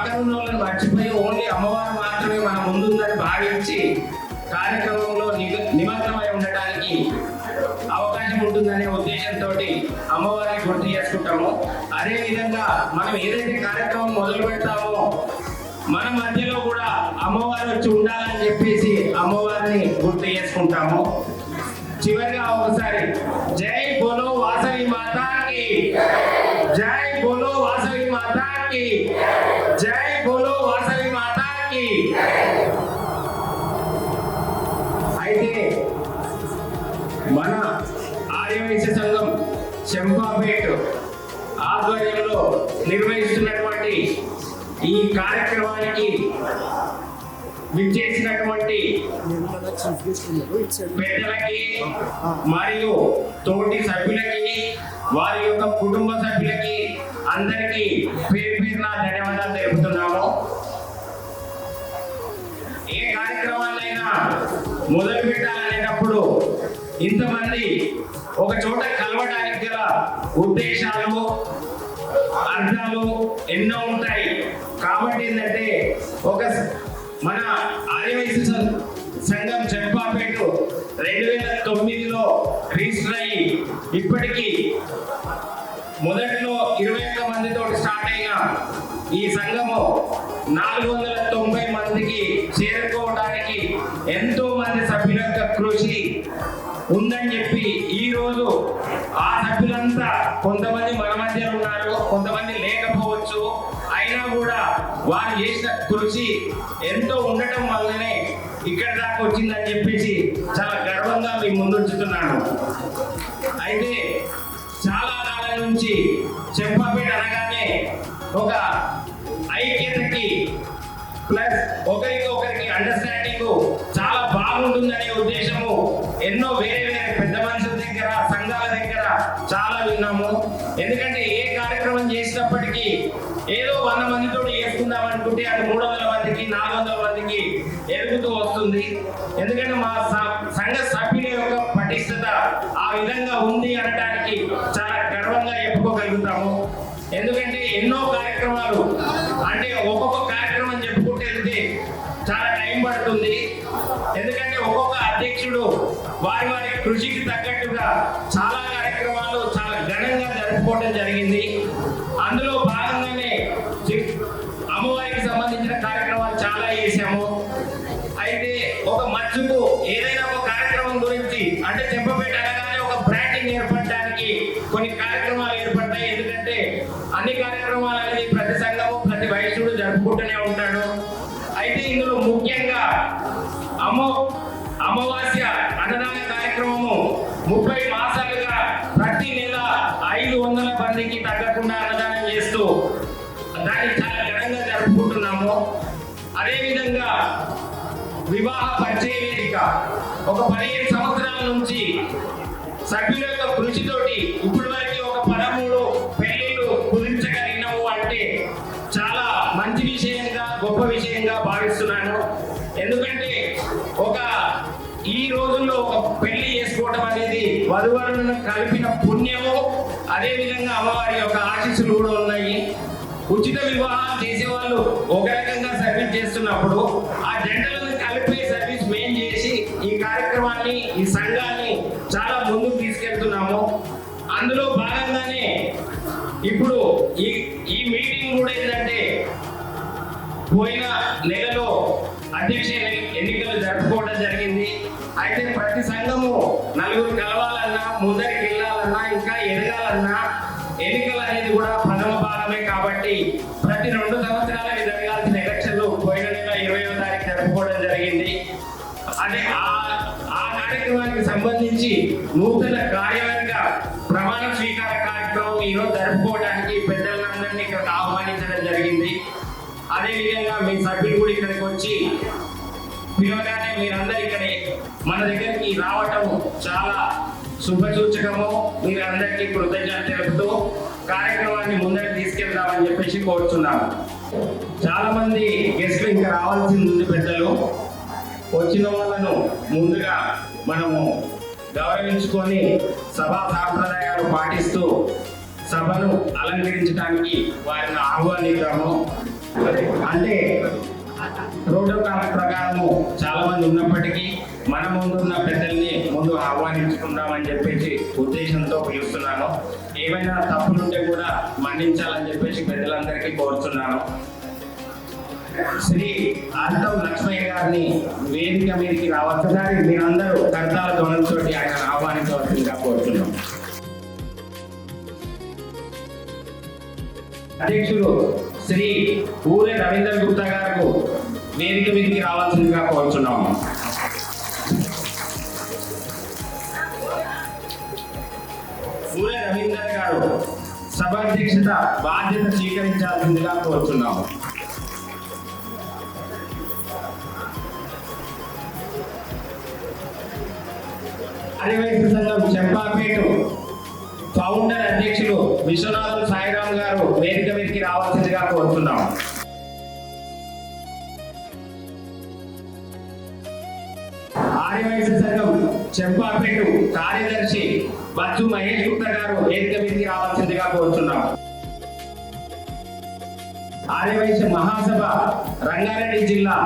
పక్కన ఉన్న వాళ్ళని మర్చిపోయి ఓన్లీ అమ్మవారు మాత్రమే మన ముందుందని భావించి కార్యక్రమంలో నిమగ్నమై ఉండటానికి అవకాశం ఉంటుందనే ఉద్దేశంతో అమ్మవారిని గుర్తు చేసుకుంటాము. అదేవిధంగా మనం ఏదైతే కార్యక్రమం మొదలు పెడతామో మన మధ్యలో కూడా అమ్మవారు వచ్చి ఉండాలని చెప్పేసి అమ్మవారిని గుర్తు చేసుకుంటాము. చివరిగా ఒకసారి జై బోలో వాసవి మాతాకి, జై బోలో వాసవి మాతాకి, జై బోలో వాసవి మాతాకి. అయితే మన ఆర్యవైశ్య సంఘం చెంపాపేట ఆధ్వర్యంలో నిర్వహిస్తున్నటువంటి ఈ కార్యక్రమానికి విచ్చేసినటువంటి పెద్దలకి మరియు తోటి సభ్యులకి వారి యొక్క కుటుంబ సభ్యులకి అందరికీ పేరు పేరున ధన్యవాదాలు తెలుపుతున్నాము. ఏ కార్యక్రమాలైనా మొదలు పెట్టాలనేటప్పుడు ఇంతమంది ఒక చోట కలవడానికి గల ఉద్దేశాలు అర్థాలు ఎన్నో ఉంటాయి. కాబట్టి ఏంటంటే మన ఆర్యవైశ్య సంఘం చెంపాపేట 2009లో రిజిస్టర్ అయ్యి ఇప్పటికీ మొదట్లో 21 మందితో స్టార్ట్ అయిన ఈ సంఘము 490 మందికి చేరుకోవడానికి ఎంతో మంది సభ్యుల యొక్క కృషి ఉందని చెప్పి ఈ రోజు ఆ సభ్యులంతా కొంతమంది మన మధ్య ఉన్నారు, కొంతమంది లేకపోవచ్చు. అయినా కూడా వారు చేసిన కృషి ఎంతో ఉండటం వల్లనే ఇక్కడ దాకా వచ్చిందని చెప్పేసి చాలా గర్వంగా మీ ముందుంచుతున్నాను. అయితే చాలా కాలం నుంచి చెంపాపేట అనగానే ఒక ఐక్యతకి ప్లస్ ఒకరికి అండర్స్టాండింగ్ చాలా బాగుంటుందనే ఉద్దేశము ఎన్నో వేరే పెద్ద మనుషుల దగ్గర సంఘాల దగ్గర చాలా విన్నాము. ఎందుకంటే ఏ కార్యక్రమం చేసినప్పటికీ ఏదో 100 మందితో చేసుకుందాం అనుకుంటే అది 300 మందికి 400 మందికి ఎదుగుతూ వస్తుంది. ఎందుకంటే మా సంఘ సభ్యుల యొక్క పటిష్టత ఆ విధంగా ఉంది అనడానికి చాలా గర్వంగా చెప్పుకోగలుగుతాము. ఎందుకంటే ఎన్నో కార్యక్రమాలు అంటే ఒక్కొక్క కార్యక్రమం చెప్పుకుంటే వెళ్తే చాలా టైం పడుతుంది. ఎందుకంటే ఒక్కొక్క అధ్యక్షుడు వారి కృషికి తగ్గట్టుగా చాలా కార్యక్రమాలు చాలా ఘనంగా జరుపుకోవడం జరిగింది. అందులో భాగంగానే అమ్మవారికి సంబంధించిన కార్యక్రమాలు చాలా చేశాము. అయితే ఒక మచ్చుకు ఏదైనా ఒక కార్యక్రమం గురించి అంటే చెంపపేట అనగానే ఒక బ్రాండింగ్ ఏర్పడడానికి కొన్ని కార్యక్రమాలు ఏర్పడతాయి. ఎందుకంటే అన్ని కార్యక్రమాలు అనేది ప్రతి సంఘము ప్రతి వైశ్యుడు జరుపుకుంటూనే ఉంటాడు. అయితే ఇందులో ముఖ్యంగా అమావాస్య అన్నదాన కార్యక్రమము 30 మాసాలుగా ప్రతి నెల 500 మందికి తగ్గకుండా అన్నదానం చేస్తూ దాన్ని చాలా ఘనంగా జరుపుకుంటున్నాము. అదేవిధంగా వివాహ పరిచయ వేదిక ఒక 15 సంవత్సరాల నుంచి సభ్యుల యొక్క కృషితోటి ఇప్పటి వరకు ఒక 13 పెళ్లిళ్ళు కుదించగలిగినాము అంటే చాలా మంచి విషయంగా గొప్ప విషయంగా భావిస్తున్నాను. ఎందుకంటే ఈ రోజుల్లో ఒక పెళ్లి చేసుకోవడం అనేది వధువరులను కలిపిన పుణ్యము, అదే విధంగా అమ్మవారి యొక్క ఆశీస్సులు కూడా ఉన్నాయి. ఉచిత వివాహం చేసే వాళ్ళు ఒక రకంగా సర్వీస్ చేస్తున్నప్పుడు ఆ జంటలను కలిపే సర్వీస్ మేము చేసి ఈ కార్యక్రమాన్ని ఈ సంఘాన్ని చాలా ముందుకు తీసుకెళ్తున్నాము. అందులో భాగంగానే ఇప్పుడు ఈ మీటింగ్ కూడా ఏంటంటే పోయిన నెలలో అధ్యక్ష ఎన్నికలు జరుపుకోవడం జరిగింది. అయితే ప్రతి సంఘము నలుగురు కలవాలన్నా ముందరికి వెళ్ళాలన్నా ఇంకా ఎదగాలన్నా ఎన్నికలు అనేది కూడా ప్రథమ భాగమే. కాబట్టి ప్రతి 2 సంవత్సరాలకి జరగాల్సిన ఎలక్షన్లు పోయిన నెల 20వ తారీఖు జరుపుకోవడం జరిగింది. అదే ఆ కార్యక్రమానికి సంబంధించి నూతన కార్యవర్గ ప్రమాణ స్వీకార కార్యక్రమం ఈరోజు జరుపుకోవడానికి పెద్దలందరినీ ఇక్కడికి ఆహ్వానించడం జరిగింది. అదేవిధంగా మీ సభ్యులు కూడా ఇక్కడికి వచ్చి పిలవగానే మీరందరూ ఇక్కడ మన దగ్గరికి రావటం చాలా శుభసూచకము. మీరందరికీ కృతజ్ఞతలు తెలుపుతూ కార్యక్రమాన్ని ముందరికి తీసుకెళ్దామని చెప్పేసి కోరుతున్నాను. చాలా మంది గెస్ట్లు ఇంకా రావాల్సింది ఉంది. పెద్దలు వచ్చిన వాళ్ళను ముందుగా మనము గౌరవించుకొని సభా సాంప్రదాయాలు పాటిస్తూ సభను అలంకరించడానికి వారిని ఆహ్వానిద్దాము. అంటే ప్రోటోకాల్ ప్రకారము చాలా మంది ఉన్నప్పటికీ మన ముందున్న పెద్దల్ని ముందు ఆహ్వానించుకుందామని చెప్పేసి ఉద్దేశంతో పిలుస్తున్నాను. ఏమైనా తప్పులుంటే కూడా మన్నించాలని చెప్పేసి పెద్దలందరికీ కోరుతున్నాను. శ్రీ అర్థం లక్ష్మయ్య గారిని వేదిక మీదకి రావచ్చుసారి మీరందరూ కర్తాల ధ్వనులతో ఆయన ఆహ్వానించవలసిందిగా కోరుతున్నాం. అధ్యక్షులు శ్రీ ఊరే రవీంద్ర గుప్తా గారు వేదిక మీదకి రావాల్సిందిగా కోరుతున్నాము. ఊరే రవీంద్ర గారు సభాధ్యక్షత బాధ్యత స్వీకరించాల్సిందిగా కోరుతున్నాము. ఆర్యవైశ్య సంఘం చెంపాపేట ఫౌండర్ అధ్యక్షులు విశ్వనాథం సాయిరామ్ గారు వేదిక మీదకి రావాల్సిందిగా కోరుతున్నాం. ఆర్యవైశ్య సంఘం చెంపాపేట కార్యదర్శి బచ్చు మహేష్ గుప్తా గారు వేదిక మీదకి రావాల్సిందిగా కోరుతున్నాం. ఆర్యవైశ్య మహాసభ రంగారెడ్డి జిల్లా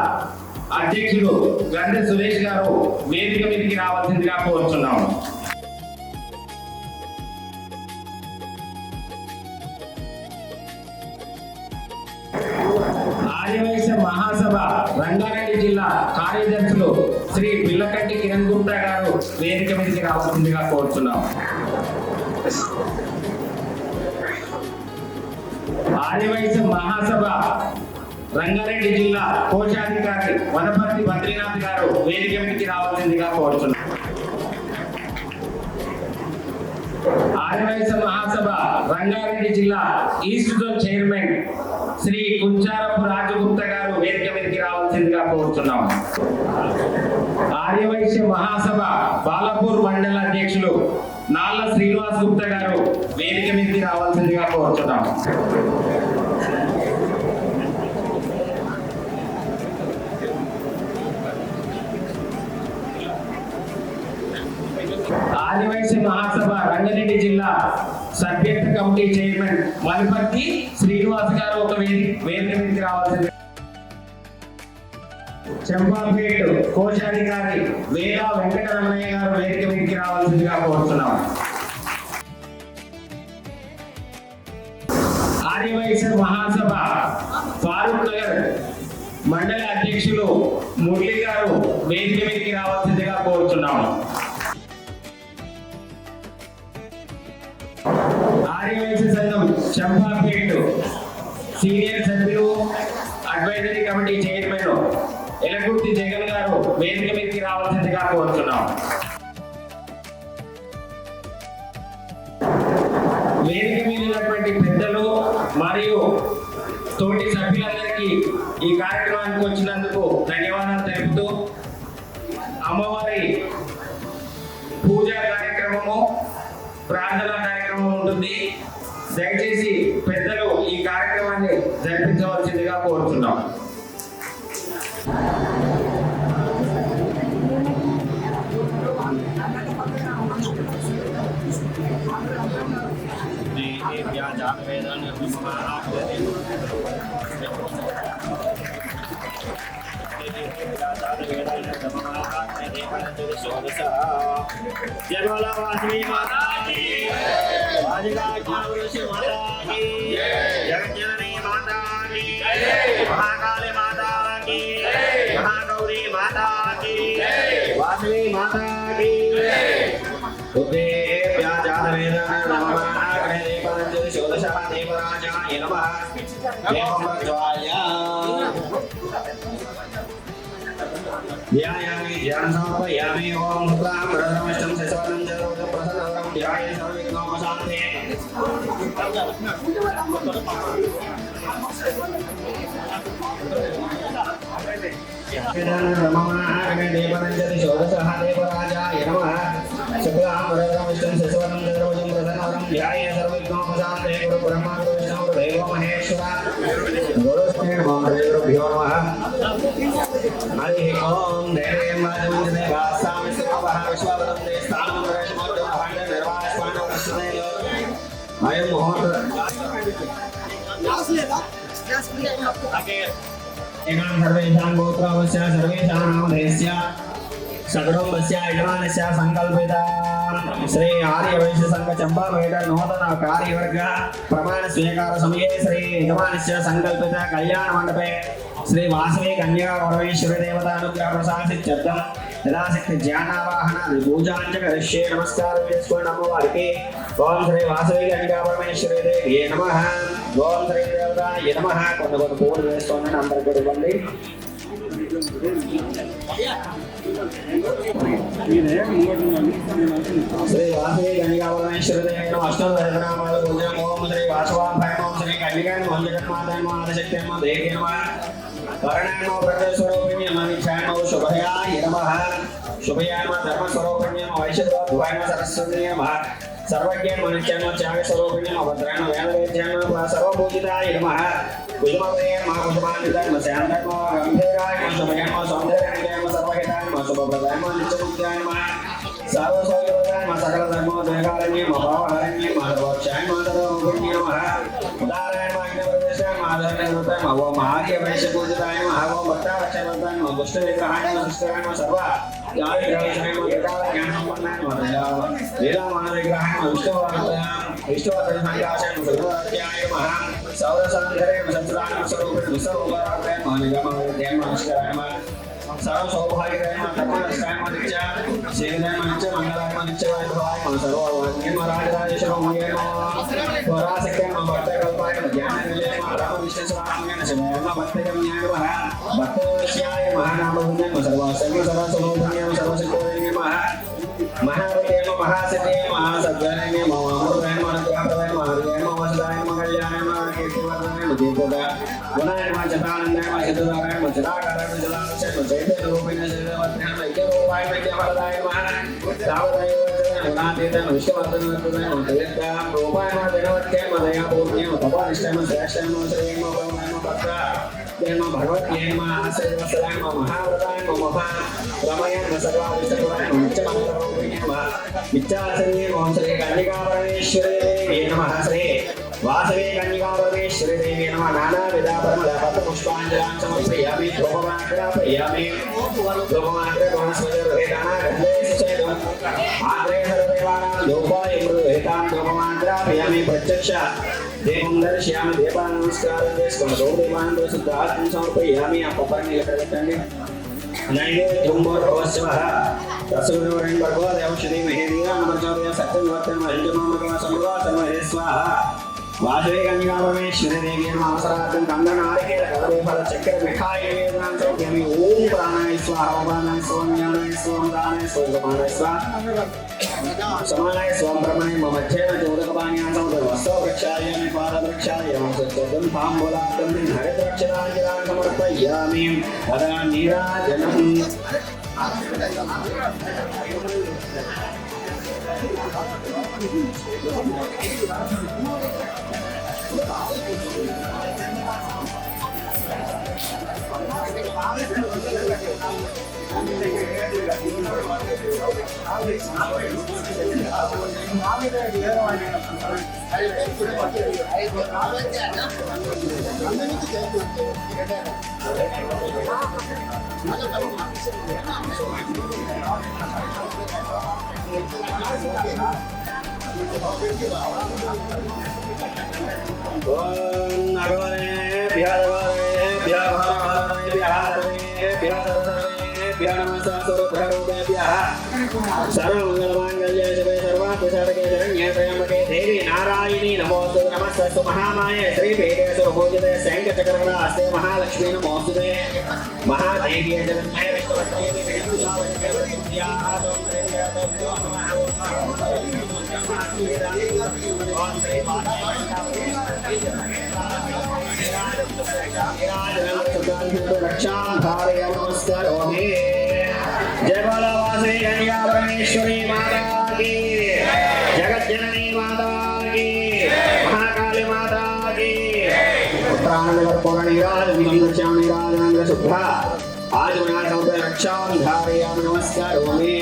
అధ్యక్షులు గంధ సురేష్ గారు వేదిక మీదకి రావాల్సిందిగా కోరుతున్నాము. ఆర్యవైశ్య మహాసభ రంగారెడ్డి జిల్లా కార్యదర్శులు శ్రీ పిల్లకంటి కిరణ్ గుప్తా గారు వేదిక మీదకి రావాల్సిందిగా కోరుతున్నాం. ఆర్యవైశ్య మహాసభ రంగారెడ్డి జిల్లా కోశాధికారి వనపర్తి బద్రీనాథ్ గారు వేదిక మీదకి రావాల్సిందిగా కోరుతున్నాం. ఆర్యవైశ్య మహాసభ రంగారెడ్డి జిల్లా ఈస్ట్ జోన్ చైర్మన్ శ్రీ కుంచారపు రాజగుప్త గారు వేదిక మీదకి రావాల్సిందిగా కోరుతున్నాం. ఆర్యవైశ్య మహాసభ బాలపూర్ మండల అధ్యక్షులు నాళ్ళ శ్రీనివాస్ గుప్తా గారు వేదిక మీదకి రావాల్సిందిగా కోరుతున్నాం. ఆదివాసీ మహాసభ రంగారెడ్డి జిల్లా సభ్యత్వ కమిటీ చైర్మన్ వనపర్తి శ్రీనివాస్ గారు ఒక వేదిక మీదకి రావాల్సింది. చెంపాపేట కోశాధికారి వేల వెంకటరమణయ్య గారు వేదిక మీదకి రావాల్సిందిగా కోరుతున్నాం. ఆర్యవైశ్య మహాసభ ఫారూక్ నగర్ మండల అధ్యక్షులు మురళి గారు వేదిక మీదకి రావాల్సిందిగా కోరుతున్నాము. ఆర్యవైశ్య సంఘం చంపాపేట సీనియర్ సభ్యులు అడ్వైజరీ కమిటీ చైర్మన్ ఎలగుర్తి జగన్ గారు వేదిక మీదకి రావాల్సిందిగా కోరుతున్నాం. వేదిక మీద ఉన్నటువంటి పెద్దలు మరియు తోటి సభ్యులందరికీ ఈ కార్యక్రమానికి వచ్చినందుకు ధన్యవాదాలు తెలుపుతూ అమ్మవారి పూజా కార్యక్రమము ప్రార్థనా కార్యక్రమం ఉంటుంది. దయచేసి పెద్దలు ఈ కార్యక్రమాన్ని జరిపించవలసిందిగా కోరుతున్నాం. जय बोला वासवी माता की, वाजिका माता की, जगज्जननी माता की, महाकाली माता की, महागौरी माता की, वासवी माता की। उदे व्याजातवेदन नमः अग्ने देवाञ्जलि षोडशः देवराजाय नमः देवं प्रज्वाल्य ध्यायामि ध्यानं समर्पयामि ओम क्लां प्रथमष्टं सचवनं जरोदं प्रसन्नं ध्याये सर्वविघ्नोपशान्ते नमः अग्ने देवाञ्जलि षोडशः देवराजाय नमः शुक्लां प्रथमष्टं सचवनं जरोदं प्रसन्नं ध्याये सर्वविघ्नोपशान्ते गुरु ब्रह्मा गुरु विष्णु गुरु देवो महेश्वरा गुरुस्ते गुरुभ्यो नमः हरि ओम देवं वाजमंजने वासामि सर्वः विश्ववदन्ते स्थानं प्रवेशमोक्तं भाण्डे निर्वास्मानं प्रश्नेयो अयं मुहूर्त एकां सर्वेषां गोत्रवस्य सर्वेषां नामधेयस्य सकुटुम्बस्य यजमानस्य संकल्पितां श्री आर्यवैश्य संघ चंपापेट नूतन कार्यवर्ग प्रमाण स्वीकार समये श्री यजमानस्य संकल्पित कल्याण मंडपे श्री वासवी कन्या परमेश्वरी देवता अनुग्रह प्रसादित्यर्थं यथाशक्ति ज्ञानावाहन पूजांच करिष्ये नमस्कार नमो वारिके ओम श्री वासवी कन्या परमेश्वरी देवी नमः ओम श्री देवताय नमः కొన్ని పూలు వేసుకోండి అందరూ కూడా ఇవ్వండి श्री वासवी कन्या परमेश्वरी देवी नमः अष्टोत्तरनामाल पूजन ओम श्री वासवाभय ओम श्री कन्या नमः जगन्माता नमः आदिशक्ति नमः देवी नमः वर्णानो प्रत्यस्वरूपिण्य मनिच्छानो शुभयाय नमः शुभयाय नमः धर्मस्वरूपिण्य नमः वैश्यद्वाय नमः सरस्वती नमः सर्वज्ञ मनिच्छानो त्यागस्वरूपिण्य नमः भद्राय नमः वेदवेद्याय नमः सर्वपूजिताय नमः कुसुमप्रिय नमः कुसुमान्विताय नमः शान्ताय नमः गम्भीराय नमः शुभयाय नमः सौन्दर्याय नमः सर्वहिताय नमः शुभप्रदाय नमः नित्यमुक्ताय नमः सर्वसौख्यप्रदाय नमः सकलधर्मोद्धारण्य नमः भावहरण्य नमः सर्वोच्चाय नमः सर्वरूपिण्य नमः उदाराय नमः अग्निप्रवेशाय नमः आदरणीयरूपाय नमः ओम आर्यवैश्यपूजिताय नमः ओम भक्तावक्षयवर्ताय नमः दुष्टविग्रहाय नमः दुष्कराय नमः सर्व याविग्रहाय नमः ज्ञानसम्पन्नाय नमः लीलामानविग्रहाय नमः विष्णुवर्धनसंकाशाय नमः सर्वज्ञाय नमः सौरसान्धरे नमः सत्सदानमः स्वरूपिणे विश्वरूपाय नमः निगमविद्याय नमः नमस्काराय नमः सर्व सौभाग्याय नमः धर्मनष्टाय नमः नित्य सेनाय नमः नित्य मंगलाय नमः नित्य वैभवाय नमः सर्ववाग्य नमः राजराजेश्वराय नमः पराशक्त्याय नमः भक्तकल्पाय नमः ज्ञाननिलयाय नमः रामविष्णुस्वामिने नमः भक्तगम्याय नमः भक्तवश्याय नमः नामधुन्याय नमः सर्वसर्वस्वरूपिण्याय नमः सर्वसिद्धये नमः महावते नमः महासिद्धये नमः महासद्गणे नमः अमृताय नमः अनुग्रहप्रदाय नमः हरिये नमः वसुदाय नमः कल्याणाय नमः कीर्तिवर्धनाय नमः दीर्घोदाय गुणाय नमः जटानन्दाय नमः सिद्धदाय नमः जटाकाराय नमः जलांशय नमः चैतन्यरूपिणे सिद्धवर्धनाय नमः ऐक्यरूपाय वैद्यवरदाय नमः तावदाय गुणातीताय नमः विश्ववर्धनवर्धनाय नमः दीर्घाय रूपाय नमः दिनवत्याय नमः दयापूर्ण्याय नमः तपोनिष्ठाय नमः श्रेष्ठाय नमः श्रीय नमः ब्रह्माय नमः भक्ताय नमः भगवत्यै नमः आश्रयवत्सलाय नमः महाव्रताय नमः रमय नमः सर्वाभिष्टप्रदाय नमः नित्यमङ्गलरूपिणे नमः नित्यासने नमः श्री कन्यका परमेश्वरी देवी नमः श्री वासवी कन्यका परमेश्वरी देवी नमः नानाविध परिमलपत्रपुष्पाञ्जलिं समर्पयामि धूपमाग्रापयामि धूपमाग्रगणस्वजरोहितानागन्धेषुचैदम् आग्रे सर्वदेवानां धूपाय मृदुहितां धूपमाग्रापयामि प्रत्यक्ष देवं दर्शयामि देवान् नमस्कारं చేసుకొని దేవానంద శుద్ధ ఆత్మ సమర్పయామి ఆ పపాన్ని ఇక్కడ పెట్టండి नैवेद्यं भवस्वः तस्मिन् भगवते औषधि महेन्द्र नमः सत्यवर्तन महेन्द्रमामकः समृद्धात्महे स्वाहा वासवी कन्या परमेश्वरी देवी नमः अवसरार्थं गन्धनारिकेल कदलीफल चक्र मिठाई निवेदनं समर्पयामि ओम प्राणाय स्वाहा प्राणाय स्वाहा ज्ञानाय स्वाहा दानाय स्वाहा समानाय स्वाहा समानाय स्वाहा ब्रह्मणे मम चेन जोदकपाण्यां समर्पयामि वृक्षायामि पादवृक्षायां सत्यं ताम्बूलार्थं हरितरक्षणाञ्जलां समर्पयामि तदा नीराजनम् सर्वमंगलमांगल्ये शिवे सर्वार्थसाधके शरण्ये त्र्यंबके देवी नारायणी नमोस्तुते नमस्तु महामाये श्रीपीठे सुरपूजिते शंखचक्रगदास्ते महालक्ष्मी नमोस्तुते महादेवी जगन्मये विष्णुवत्ये नमस्कारोमि जय बोलो वासवी कन्या परमेश्वरी माता की, जगज्जननी माता की, महाकाली माता की। उत्तरायण शुभ्रा आज मैं रक्षा धारयामि नमस्कारोमि।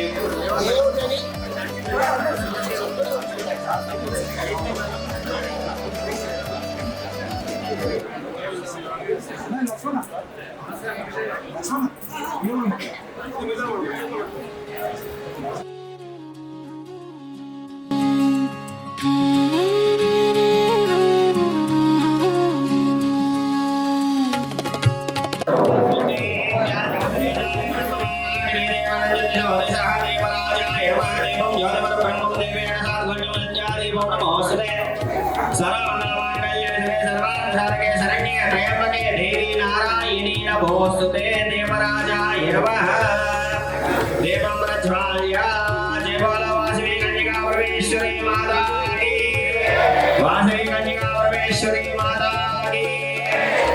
नमोस्तुते देवराजाय नमः। देवं प्रज्वाल्य जय बोलो वासवी कन्यका परमेश्वरी माता की, वासवी कन्यका परमेश्वरी माता की,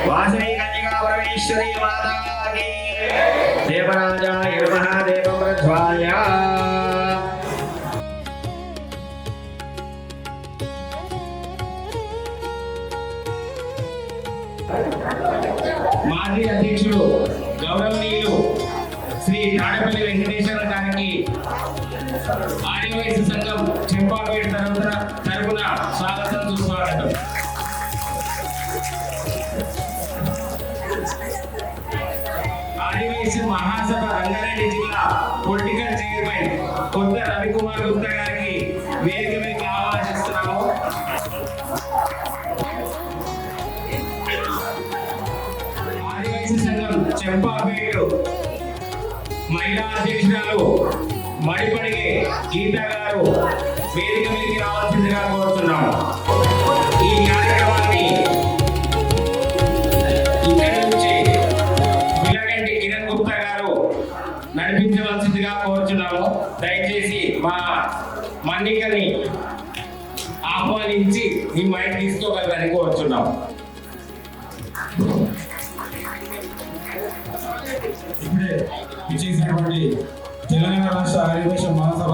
वासवी कन्यका परमेश्वरी माता की। देवराजाय नमः। देवं प्रज्वाल्य మాజీ అధ్యక్షుడు గౌరవనీయులు శ్రీ తాడపల్లి వెంకటేశ్వర గారికి ఆదివాసీ సంఘం చెంపాపేట తరపున స్వాగతం సుస్వాగతం. ఆదివాసీ మహాసభ రంగారెడ్డి జిల్లా పొలిటికల్ చైర్మన్ కొత్త రవికుమార్ గుప్తా గారికి వేదిక మీద ఆహ్వానిస్తున్నాము. సంఘం చెంపాపేట మహిళా అధ్యక్షురాలు మడిపడిగే గీత గారు వేదిక మీదకి రావాల్సిందిగా కోరుతున్నాము. ఈ కార్యక్రమాన్ని ఇక్కడి నుంచి పిల్లగంటి కిరణ్ గుప్తా గారు నడిపించవలసిందిగా కోరుతున్నాము. దయచేసి మా మన్నికని ఆహ్వానించి ఈ మైక్ తీసుకోగలరని కోరుతున్నాము. ఇప్పుడే ఇచ్చేసినటువంటి తెలంగాణ రాష్ట్ర ఆదివాసీ మహాసభ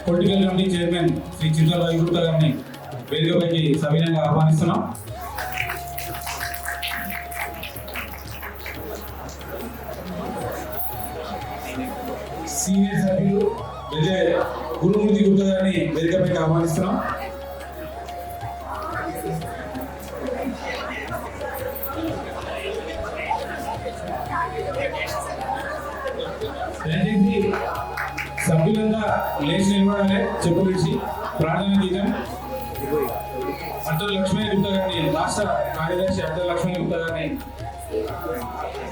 పొలిటికల్ కమిటీ చైర్మన్ శ్రీ చింతల రవి గుప్తా గారిని వేదికపైకి సవినయంగా ఆహ్వానిస్తున్నాం. సీనియర్ సభ్యులు గురుమూర్తి గుప్తా గారిని వేదికపైకి ఆహ్వానిస్తున్నాం. దయచేసి సభ్యులంతా లేచి నిలబడాలి. చెప్పులేసి ప్రార్థన గీతం అర్ధ లక్ష్మీ గుప్తా గారిని, రాష్ట్ర కార్యదర్శి అర్ధ లక్ష్మీ గుప్తా గారిని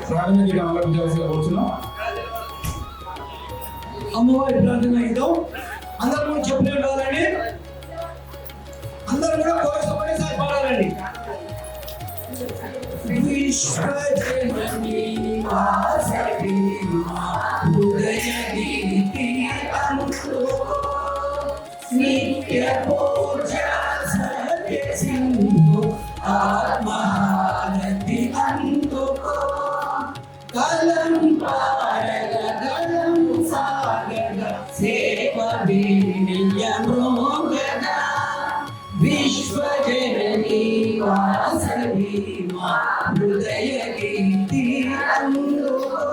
ప్రార్థన గీతం ఆలపించవలసిగా కూర్చున్నాం. అమ్మవారి ప్రార్థన గీతం అందరూ కూడా చెప్పులే ఉండాలండి. అందరూ కూడా కోరుకోమని సార్ పాడాలండి. విశ్వజననీ వాసవి హృదయ గీతి అందుకో, నిత్య పూజా సత్య సింధు ఆత్మహారతి అందుకో. కలం పారగ గలం సాగగ సేవ వీర్య మృగద, విశ్వజననీ వాసవి హృదయ గీతి అందుకో.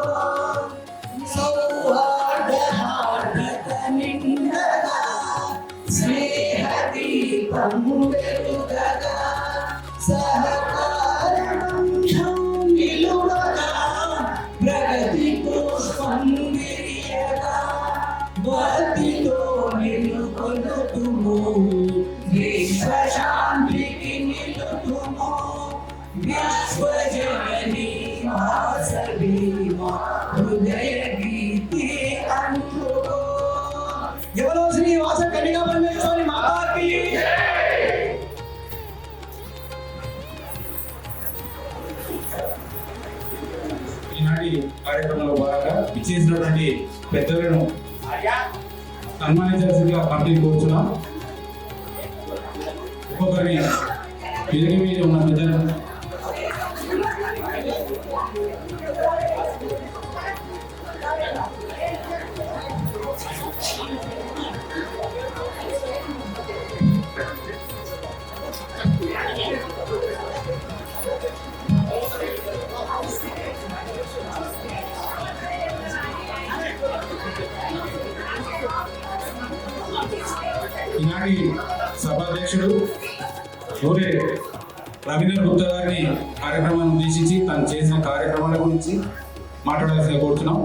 సౌహార్ద హార్దత నిండగా స్నేహ దీపం వెలుగగా, సహకారం నిలువగా ప్రగతి పుష్పం విరియగా, భక్తితో నిలుకొలుతుము విశ్వశాంతికి నిలుతుము. విశ్వజననీ వాసవి హృదయ గీతి అందుకో. ఎవరో శ్రీనివాస కన్యకా పరమేశ్వరి మాతాకి. ఈనాటి కార్యక్రమంలో భాగంగా ఇచ్చేసినటువంటి పెద్దలను సన్మానించాల్సిందిగా కమిటీని కోరుచున్నాం. ఒక్కొక్కరిని వేదిక మీద ఉన్న పెద్దలను ఈనాటి సభాధ్యక్షుడు ఊరే రవీంద్ర గుప్తా గారిని కార్యక్రమాన్ని ఉద్దేశించి తను చేసిన కార్యక్రమాల గురించి మాట్లాడాల్సి కోరుతున్నాం.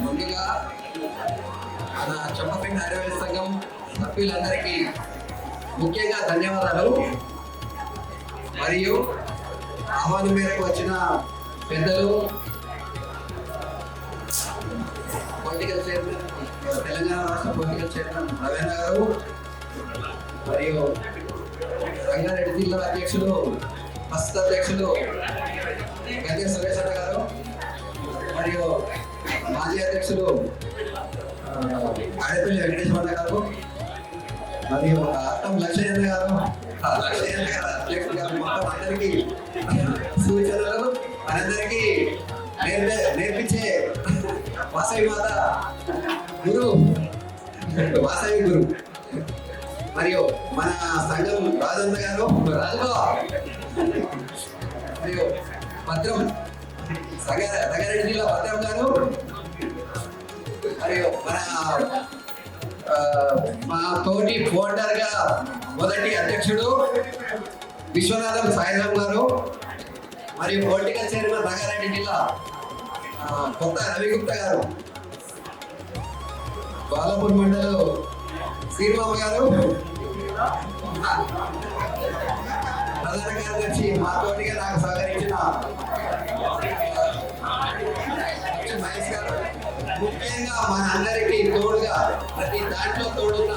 ముందుగా మన చెప్పపేట ఆర్యవేద సంఘం సభ్యులందరికీ ముఖ్యంగా ధన్యవాదాలు. మరియు ఆహ్వానం మేరకు వచ్చిన పెద్దలు, పొలిటికల్ చైర్మన్, తెలంగాణ రాష్ట్ర పొలిటికల్ చైర్మన్ రవీంద్ర గారు, మరియు రంగారెడ్డి జిల్లా అధ్యక్షులు, ప్రస్తుత అధ్యక్షులు గద్దె సురేష్ అన్న గారు, మరియు మాజీ అధ్యక్షులు ఆడపల్లి వెంకటేశ్వర గారు, మరియు అత్తం లక్ష్మణ గారు, అధ్యక్షులు గారు, మొత్తం అందరికీ సూచనలు మనందరికీ నేర్పించే వాసవి మాత గురువు, వాసవి గురు, మరియు మన సంఘం రాజన్న గారు, రాజుగా, మరియు భద్రం రంగారెడ్డి జిల్లా భద్రం గారు, మరియు మా తోటి ఫోల్డర్ గా మొదటి అధ్యక్షుడు విశ్వనాథం సాయిరాం గారు, మరియు పొలిటికల్ చైర్మన్ రంగారెడ్డి జిల్లా కొత్త రవిగుప్తా గారు, బాలపూర్ మండలం శ్రీరామ గారు, ప్రధాన కార్యదర్శి మా తోటిగా నాకు సహకరించిన మహేష్ గారు, ముఖ్యంగా మన అందరికీ తోడుగా ప్రతి దాంట్లో తోడున్న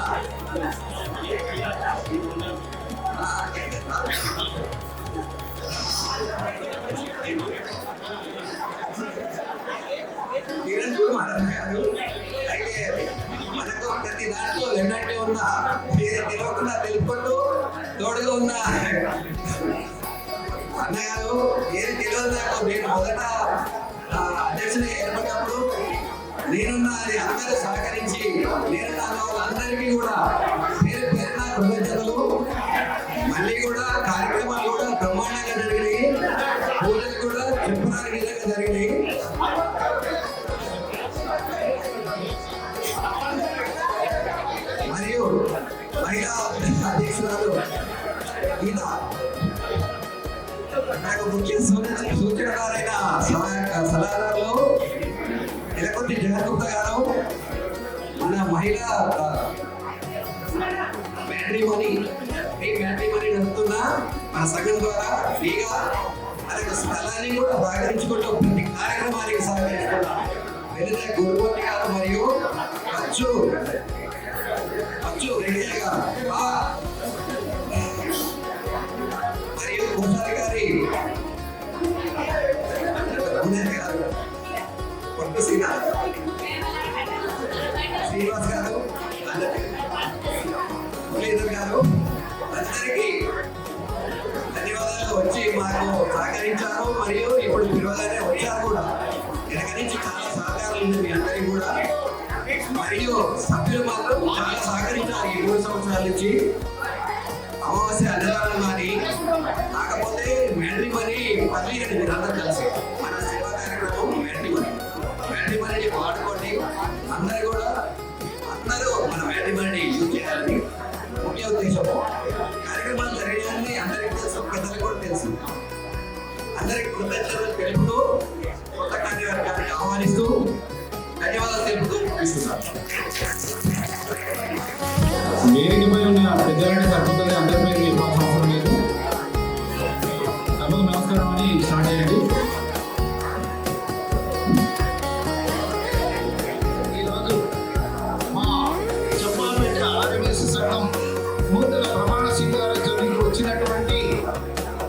కిరణ్ కుమార్ గారు, అయితే మనకు ప్రతి దాంట్లో ఎన్నట్టే ఉన్నా తెలియకుండా తెలుపుకుంటూ తోడుగా ఉన్న అన్నగారు, ఏది తెలియదు నాకు. నేను మొదట అధ్యక్షులు ఏర్పడినప్పుడు నేనున్నా అని అందరూ సహకరించి నేనున్న వాళ్ళందరికీ కూడా పేరు పేరున కృతజ్ఞతలు. మళ్ళీ కూడా కార్యక్రమాలు కూడా బ్రహ్మాండంగా జరిగినాయి, పూజలు కూడా చెప్పడానికి విధంగా జరిగినాయి. మరియు మహిళా అధ్యక్షురాలు గీత, నాకు ముఖ్య సూచనదారైన సలహాదారులు ఎలకొంటి జగన్గుప్తా గారు, మన మహిళా మ్యాట్రిమోనీ నడుపుతున్న మన సంఘం ద్వారా ఫ్రీగా మనకు స్థలాన్ని కూడా సహకరించుకుంటూ ప్రతి కార్యక్రమానికి సహకరించుకుంటాం. వెనుక గురుమూర్తి గారు మరియు అచ్చు రెడ్డి గారు, మరియు కుమారి గారి గారు, పొట్టు శ్రీనివాస్ గారు, మురళీధర్ గారు, అందరికీ ధన్యవాదాలు. వచ్చి మాకు సహకరించారు, మరియు ఇప్పుడు పిలవగానే వచ్చారు కూడా. వెనక నుంచి చాలా సహకారాలు ఉంది మీ అందరికీ కూడా. మరియు సభ్యులు మాత్రం చాలా సహకరించారు ఈ 3 సంవత్సరాల నుంచి. అమావాస్య అన్నదానం కానీ, కాకపోతే మ్యాట్రిమోనీ పల్లి అని మీరు అందరూ కలిసి మన సేవా కార్యక్రమం మ్యాట్రిమోనీ వాడుకోండి. అందరూ మన మ్యాట్రిమోనీ యూజ్ చేయాలని ముఖ్య ఉద్దేశం. కార్యక్రమాలు జరిగేయాలని అందరికీ తెలుసు, పెద్దలకు కూడా తెలుసు. అందరికి కృతజ్ఞతలు తెలుపుతూ కొత్త కార్యక్రమాన్ని ఆహ్వానిస్తూ ధన్యవాదాలు తెలుపుతూ ముగిస్తున్నాను. వేదికపై ఉన్న పెద్దలంటే సరిపోతుంది, అందరి పేరు ఇవ్వాల్సిన అవసరం లేదు. సభకు నమస్కారం అని స్టార్ట్ చేయండి. ఈరోజు మా చెప్పాలపేట ఆర్యవేద సంఘం నూతన ప్రమాణ స్వీకారోత్సవానికి వచ్చినటువంటి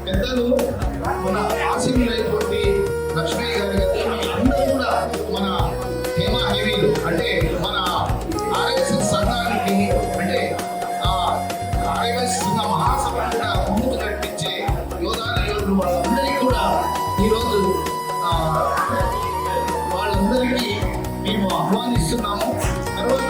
పెద్దలు, మన ఆశీనులైనటువంటి లక్ష్మయ్య గారు, అందరూ కూడా మన హేమ హేవీలు అంటే మన ఆర్ఎస్ఎస్ సంఘానికి అంటే ఆర్ఎస్ఎస్ సంఘ మహాసభ కూడా ముందుకు నడిపించే యోధులు వాళ్ళందరికీ కూడా ఈరోజు వాళ్ళందరికీ మేము ఆహ్వానిస్తున్నాము. తర్వాత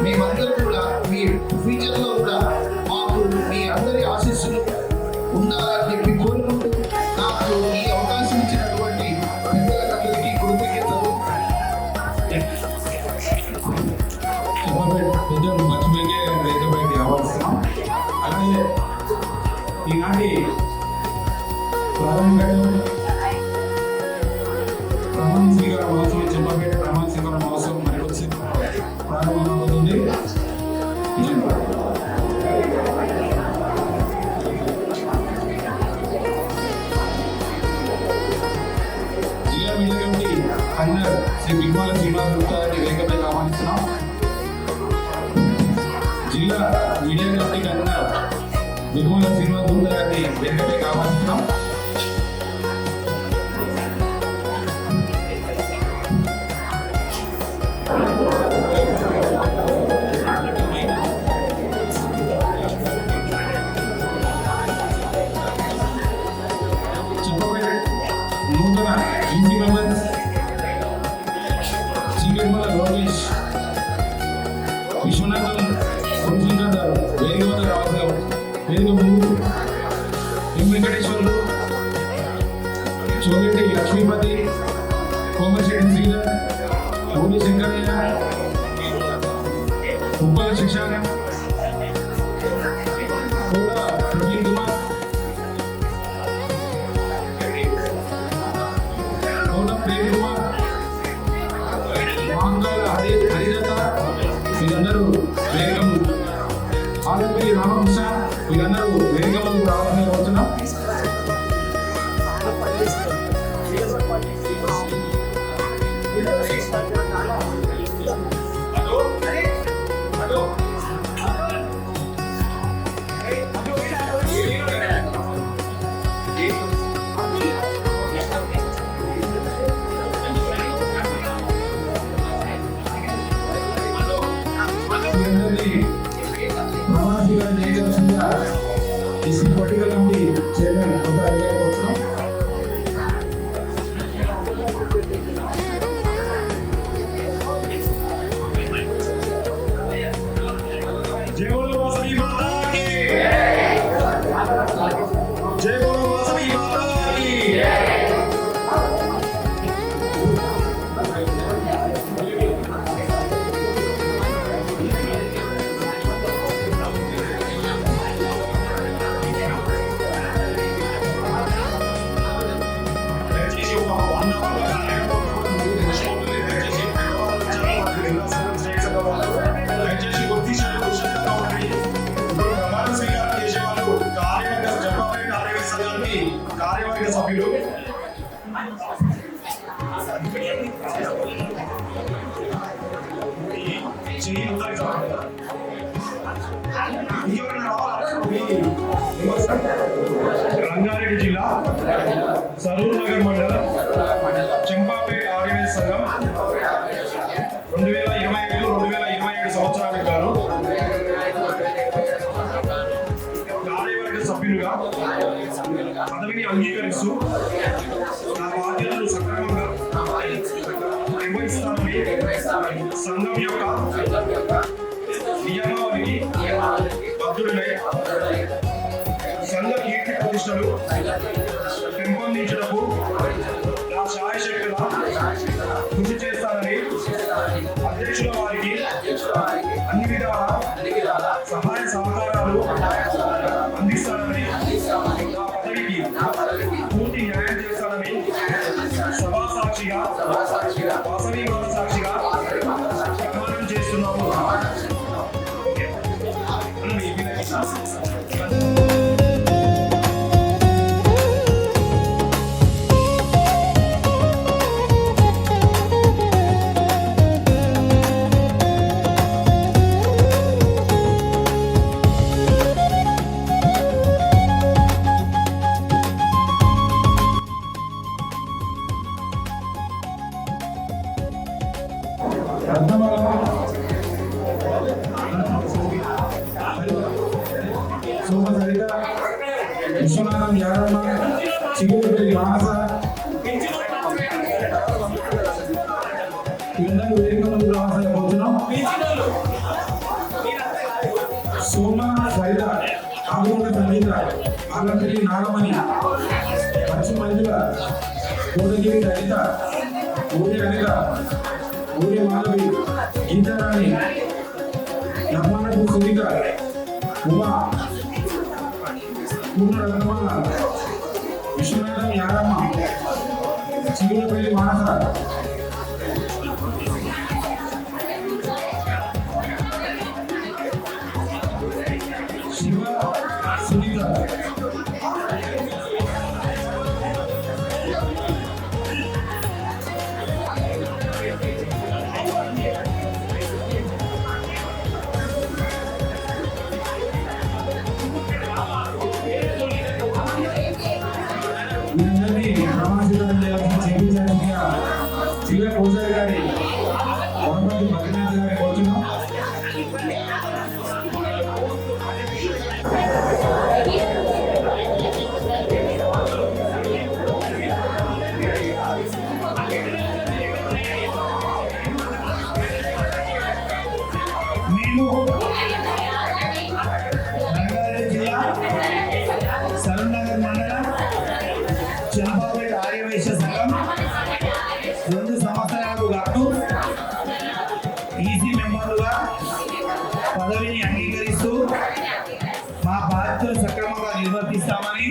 మేమందరూ కూడా మీ ఫ్యూచర్లో కూడా మాకు మీ అందరి ఆశీస్సులు ఉండాలని చెప్పి కోరుకుంటూ నాకు ఈ అవకాశం ఇచ్చినటువంటి పెద్దలందరికీ కృతజ్ఞతలు. పెద్దలు మర్చిపోయి వేదికపైకి ఆహ్వానిస్తున్నాం. అలాగే ఈనాటి ప్రమాణ స్వీకార మహోత్సవం చెంపపేట ప్రమాణ స్వీకార మహోత్సవం మరికొచ్చి ప్రారంభమవుతుంది. జిల్లా media committee convener Shri Bigmala Srinivas Gupta గారిని వేదికపైకి ఆహ్వానిస్తున్నాం. జిల్లా media committee convener Bigmala Srinivas Gupta గారిని వేదికపైకి ఆహ్వానిస్తున్నాం. నూతన ఈసీ మెంబర్స్ చీకటిమల లోకేష్ విశ్వనాథన్ గురుశంకర్ గారు వేదిక వద్ద రావాల్సిన వేదిక ముందు ఎం వెంకటేశ్వర్లు, చోగెట్టి లక్ష్మీపతి, కోమశెట్టి శ్రీధర్, గోడి శంకరయ్య, ఉప్పల శిక్షణ కూడా ప్రవీణ్ కుమార్, ప్రేమ్ కుమార్, మాంగాల హరిదత్త, వీరందరూ వేగం ఆలపల్లి రామకృష్ణ, వీరందరూ వేగం రావాలని కోరుతున్నాం. పొలిటికల్ కమిటీ చైర్మన్ కోరుతున్నాం. जय बोलो वासवी माता की जय बोलो वासवी माता की కార్యవర్గ సభ్యులు రంగారెడ్డి జిల్లా సరూర్ నగర్ మండలం చెంపాపేట ఆర్యవేశ సంఘం 2025-2027 సంవత్సరానికి గాను కార్యవర్గ సభ్యులుగా పదవిని అంగీకరిస్తూ నా బాధ్యతలు సక్రమంగా నిర్వహిస్తానని సంఘం యొక్క నియమావళికి బద్ధుడై సంఘ కీర్తి ప్రతిష్టలు పెంపొందించడకు నా శాయశక్తుల కృషి చేస్తానని అధ్యక్షుల వారికి అన్ని విధాల సహాయ సహకారాలు అందిస్తానని నా పదవికి పూర్తి న్యాయం చేస్తానని సభా సాక్షిగా వాసవి మాత సాక్షిగా ప్రమాణం చేస్తున్నాము. విశ్వనాథం యాదమ్మ, చిగురుపల్లి మానస, వీళ్ళందరూ వేదిక ముందు రావాల్సిన కోరుతున్నాం. సోమ సరిత, ఆగుల సంగీత, ఆలంకరి నాగమణి, పశ్చిమ మంజుల, కోటగిరి రజిత, ఊరి అనిత, ఊరి మాధవి, గీతారాణి, నర్మానపు సునీత, ఉమా, పూర్ణ రత్నమాల, విశ్వనాథం యారమ్మ, చిగులపల్లి మానస, శివ సునీత. వీరందరినీ ప్రమాణస్వీకారం చేయించడానికి జిల్లా పూజారి గారి వనపర్తి బద్రీనాథ్ గారిని కోరుతున్నాం. మేము రంగారెడ్డి జిల్లా సరూర్నగర్ మండలం చంపాపేట ఆర్యవైశ్య సంఘం 2 సంవత్సరాలకు గాను ఈసీ మెంబర్లుగా పదవిని అంగీకరిస్తూ మా బాధ్యతలు సక్రమంగా నిర్వర్తిస్తామని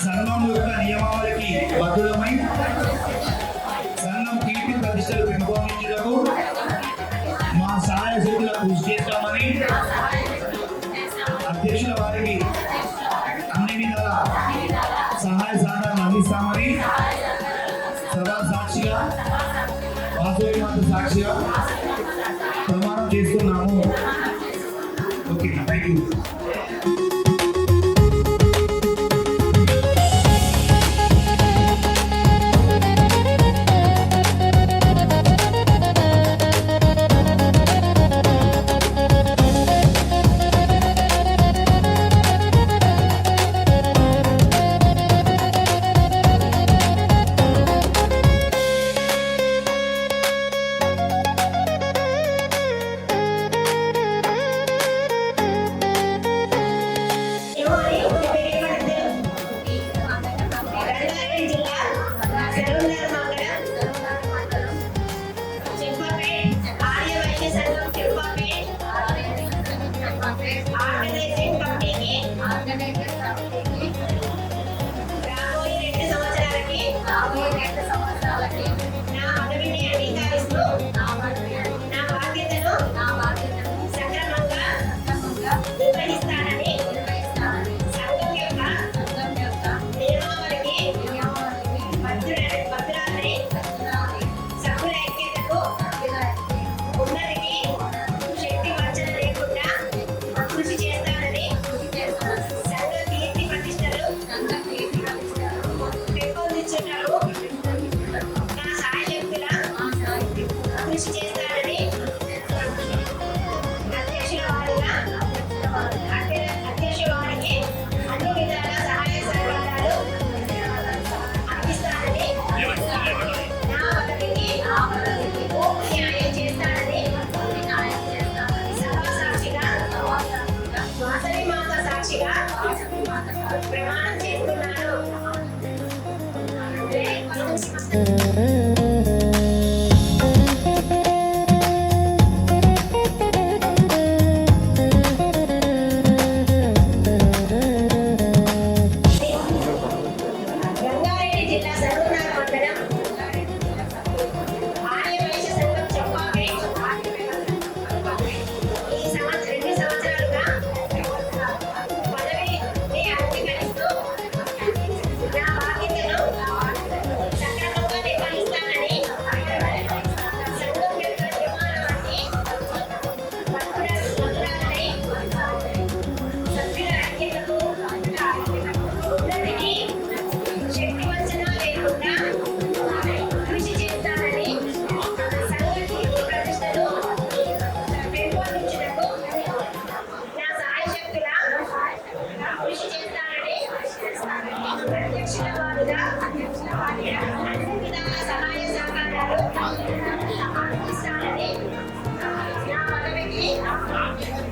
సంఘం యొక్క నియమావళికి బద్దులమై సంఘం కీర్తి ప్రతిష్టలు పెంపొందించుటకు మా సహాయ శక్తుల కృషి చేస్తామని అధ్యక్షుల వారికి అన్ని విధాల సహాయ సహకారం అందిస్తామని సభా సాక్షిగా వాసవి మాత సాక్షిగా ప్రమాణం చేస్తున్నాము. Okay, thank you. రంగారెడ్డి జిల్లా సరూర్నగర్ మండలం చెంపాపేట్ ఆర్యవైశ్య సంఘం చెంపాపేట్ ఆర్గనైజింగ్ కమిటీకి రాబోయే 2 సంవత్సరాలకి నా పదవిని అంగీకరిస్తూ నా బాధ్యతను సక్రమంగా నిర్వహిస్తానని సంఘం యొక్క నియమావళికి భద్రాద్రి సభ్యుల ఐక్యతకు ఉన్నతికి శక్తి వంచన లేకుండా కృషి చేస్తానని సంఘం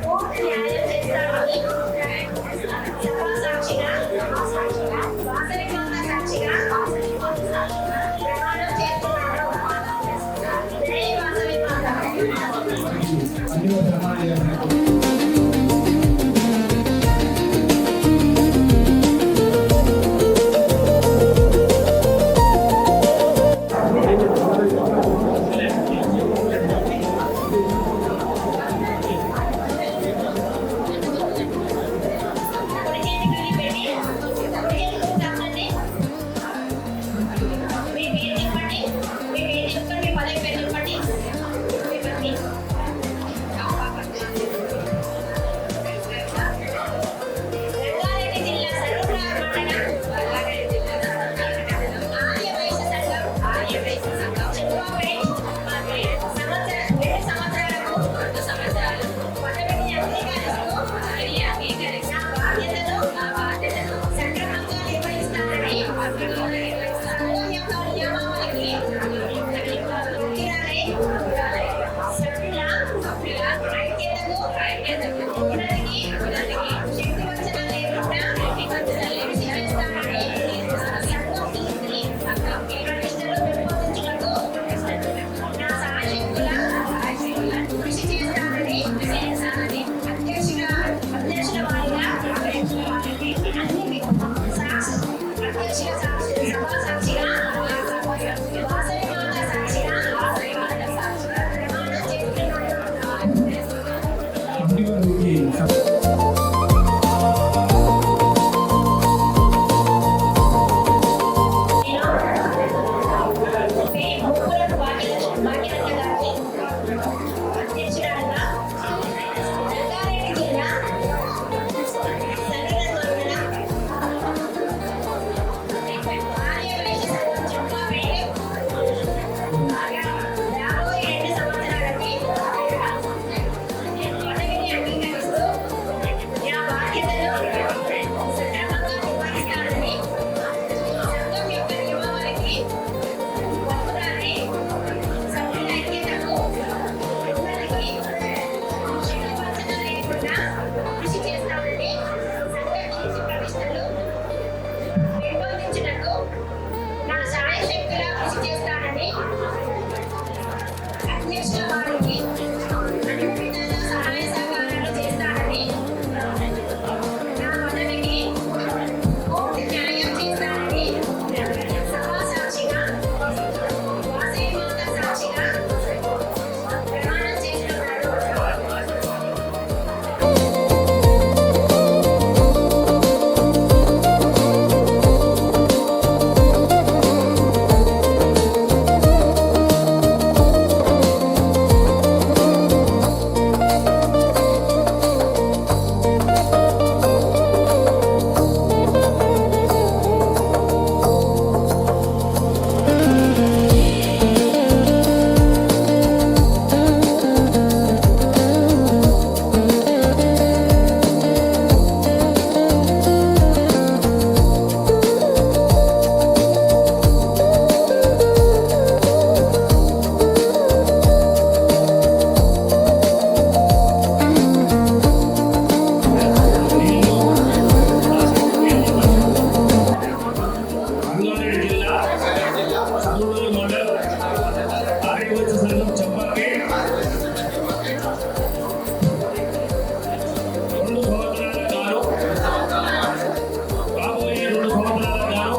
పూర్తి న్యాయం చేస్తానని సభా సాక్షిగా వాసవి మాత సాక్షిగా ప్రమాణం చేస్తున్నాను. జై వాసవి మాత. అన్ని ప్రమాణం చేయాలి. రంగారెడ్డి జిల్లా సర్వప్రార్ మండలం ఆర్యవైశ్య సంఘం చెంపాపేట్ 2 సంవత్సరాలకు పదవిని అంగీకరిస్తూ నా బాధ్యతను సక్రమంగా నిర్వహిస్తానని సంఘం యొక్క నియమావళికి సభ్యుల ఐక్యతకు ఉన్నతికి శక్తి వంచన లేకుండా నిర్వహిస్తానని సంఘం కీర్తిని ప్రతిష్టలు పెంపొందించుటకు నా సాయశక్తుల కృషి చేస్తానని అధ్యక్షుల వారిగా అధ్యక్షుల సభా సాక్షిగా వాసవి మాత సాక్షిగా ప్రమాణం చేస్తున్నాను. కమిటీ వారికి కృషి చేస్తామని ప్రతిష్టలు పెంపొందించుటకు నా సాయశక్తుల కృషి చేస్తానని అధ్యక్షుల వారికి అన్ని విధాల సహాయ సహకారాలు చేస్తానని నా పదవికి పూర్తి న్యాయం చేస్తానని సభా సాక్షిగా వాసవి మాత సాక్షిగా ప్రమాణం చేస్తున్నాను. రంగారెడ్డి జిల్లా సర్వప్రార్ మండలం ఆర్యవైశ్య సంఘం చెంపాపేట్ 2 సంవత్సరాల గాను రాబోయే 2 సంవత్సరాల గాను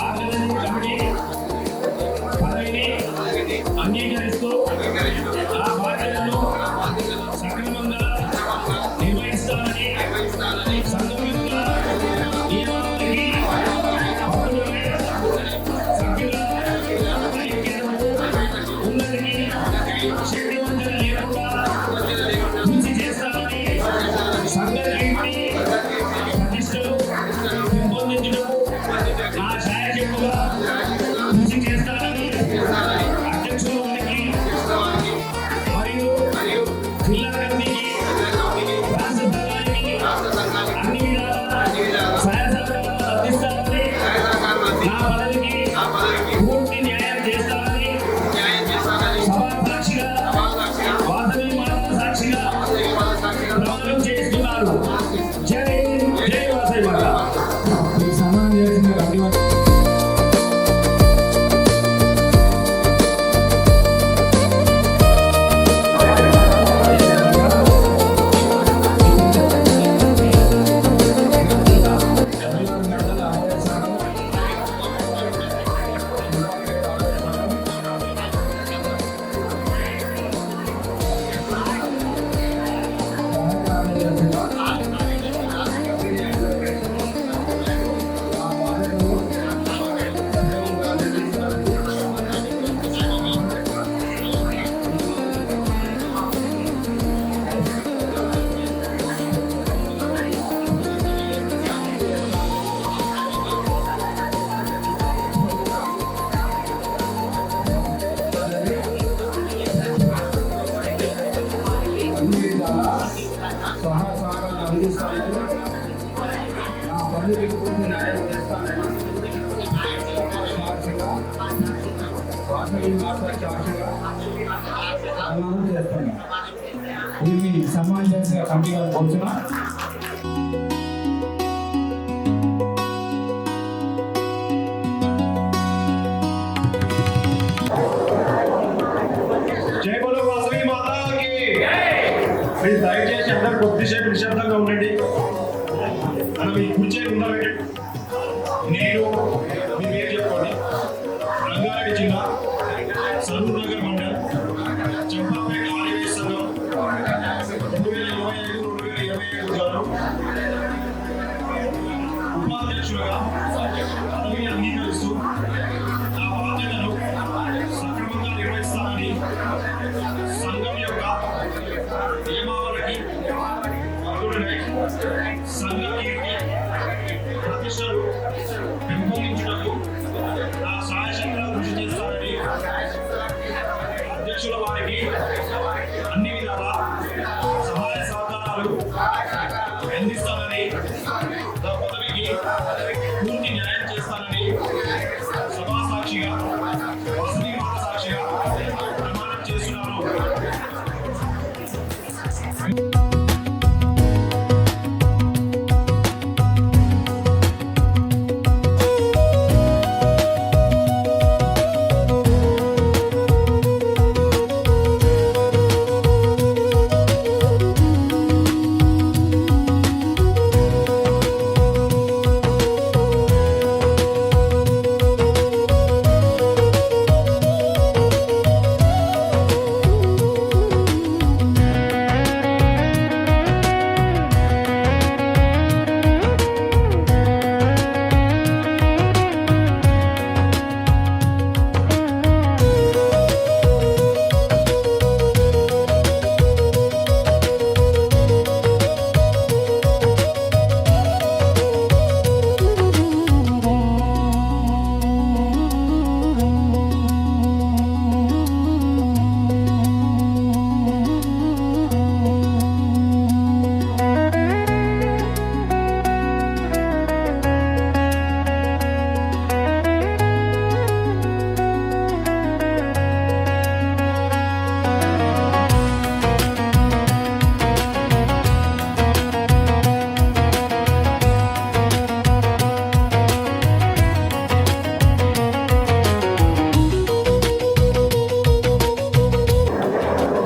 ఆర్గనైజింగ్ కమిటీ పదవిని అంగీకరిస్తూ నా బాధ్యతను సక్రమంగా నిర్వహిస్తానని సంఘం యొక్క నియమావళికి పట్టుదలై సభ్యుల ఐక్యతకు ఉన్నతికి శక్తి వంచన లేకుండా కృషి చేస్తానని సంఘ కీర్తి ప్రతిష్టలు పెంపొందించుటకు నా సాయశక్తుల కృషి చేస్తానని అధ్యక్షుల వారికి విధాలా సహాయ సహకారాలు అందిస్తానని నా పనులకు పూర్తి న్యాయం చేస్తానని వాసవి మాత సాక్షిగా ప్రమాణం చేస్తాను. దీన్ని సన్మానం చేసిన కమిటీ గారు కోరుతున్నా. జై బోలో వాసవి మాతాకి. మీరు దయచేసి అందరూ కొద్దిసేపు నిశ్శబ్దంగా ఉండండి. మనం ఈ కుర్చీని ఉండబెట్టి నేను మీ పేరు చెప్పుకోండి. రంగారెడ్డి జిల్లా సరూర్ నగర్ మండల్ చంపాపేట ఆర్యవేశ సంఘం 2025-2027 గారు ఉపాధ్యక్షులుగా పదవిని అంగీకరిస్తూ నా బాధ్యతను సక్రమంగా నిర్వహిస్తానని సంఘం యొక్క నియమావళికి అర్హుడనై సంఘ కీర్తి ప్రతిష్టలు పెంపొందించుటకు నా సాయశక్తులను కృషి చేస్తానని అధ్యక్షుల వారికి అన్ని విధాల సహాయ సహకారాలు అందిస్తానని నా పదవికి పూర్తి న్యాయం చేస్తానని సభా సాక్షిగా వాసవి మాత సాక్షిగా ప్రమాణం చేస్తున్నాను.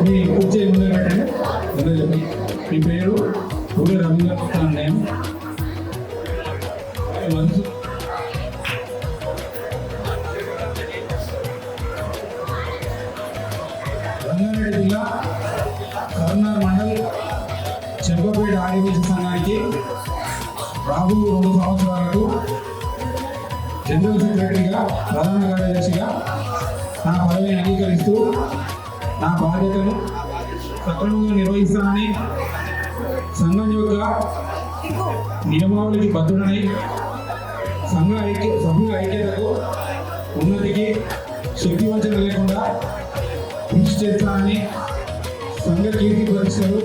మీ కుర్చీ ముందు పెట్టండి. ముందు చెప్పండి. మీ పేరు ఊరి రవీంద్ర నేను మనసు రంగారెడ్డి జిల్లా కర్నూలు మండల్ చెంపపేట ఆర్యవేశ సంఘానికి రాబో 2 సంవత్సరాలకు జనరల్ సెక్రటరీగా ప్రధాన కార్యదర్శిగా నా పదవిని అంగీకరిస్తూ నా బాధ్యతను సక్రమంగా నిర్వహిస్తానని సంఘం యొక్క నియమావళికి బద్ధుడనై సభ్యుల ఐక్యతకు ఉన్నతికి శక్తివంచన లేకుండా కృషి చేస్తానని సంఘ కీర్తి ప్రతిష్టలు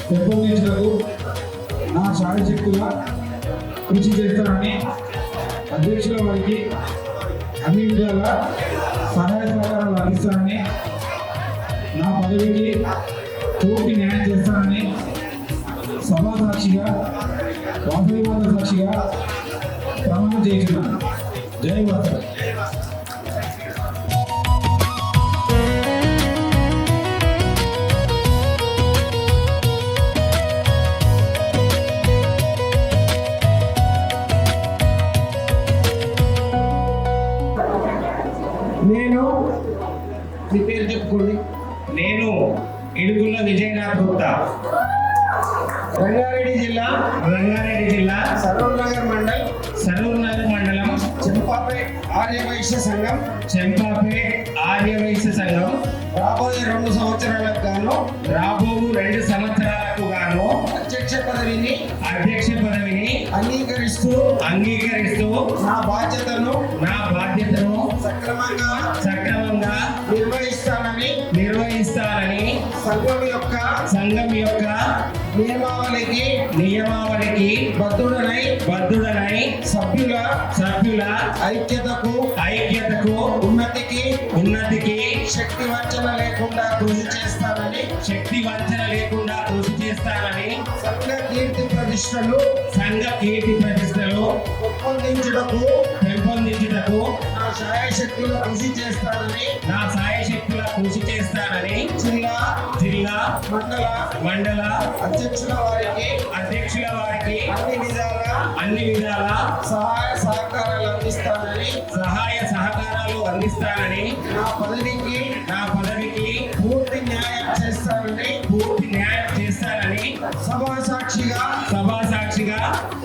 పెంపొందించడానికి నా శాయశక్తుగా కృషి చేస్తానని అధ్యక్షుల వారికి అన్ని విధాల సహాయ సహకారాలు అందిస్తానని నా పదవికి పూర్తి న్యాయం చేస్తానని సభా సాక్షిగా వాసవి మాత సాక్షిగా ప్రమాణం చేస్తున్నాను. జై వాసవి. నేను మీ పేరు చెప్పుకోండి. నేను ఇడుగుల విజయనాథ్ గుప్తా, రంగారెడ్డి జిల్లా సరూర్ నగర్ మండలం చెంపాపేట్ ఆర్యవైశ్య సంఘం రాబోయే 2 సంవత్సరాలకు గాను అధ్యక్ష పదవిని అంగీకరిస్తూ నా బాధ్యతను సక్రమంగా నిర్వహిస్తానని సంఘం యొక్క సంఘం యొక్క నియమావళికి బద్ధుడనై సభ్యుల ఐక్యతకు ఉన్నతికి శక్తి వంచన లేకుండా కృషి చేస్తానని సంఘ కీర్తి ప్రతిష్టలు పెంపొందించుటకు నా సాయశక్తుల కృషి చేస్తానని జిల్లా మండల అధ్యక్షుల వారికి అన్ని విధాల సహాయ సహకారాలు అందిస్తానని నా పదవికి పూర్తి న్యాయం చేస్తానని సభా సాక్షిగా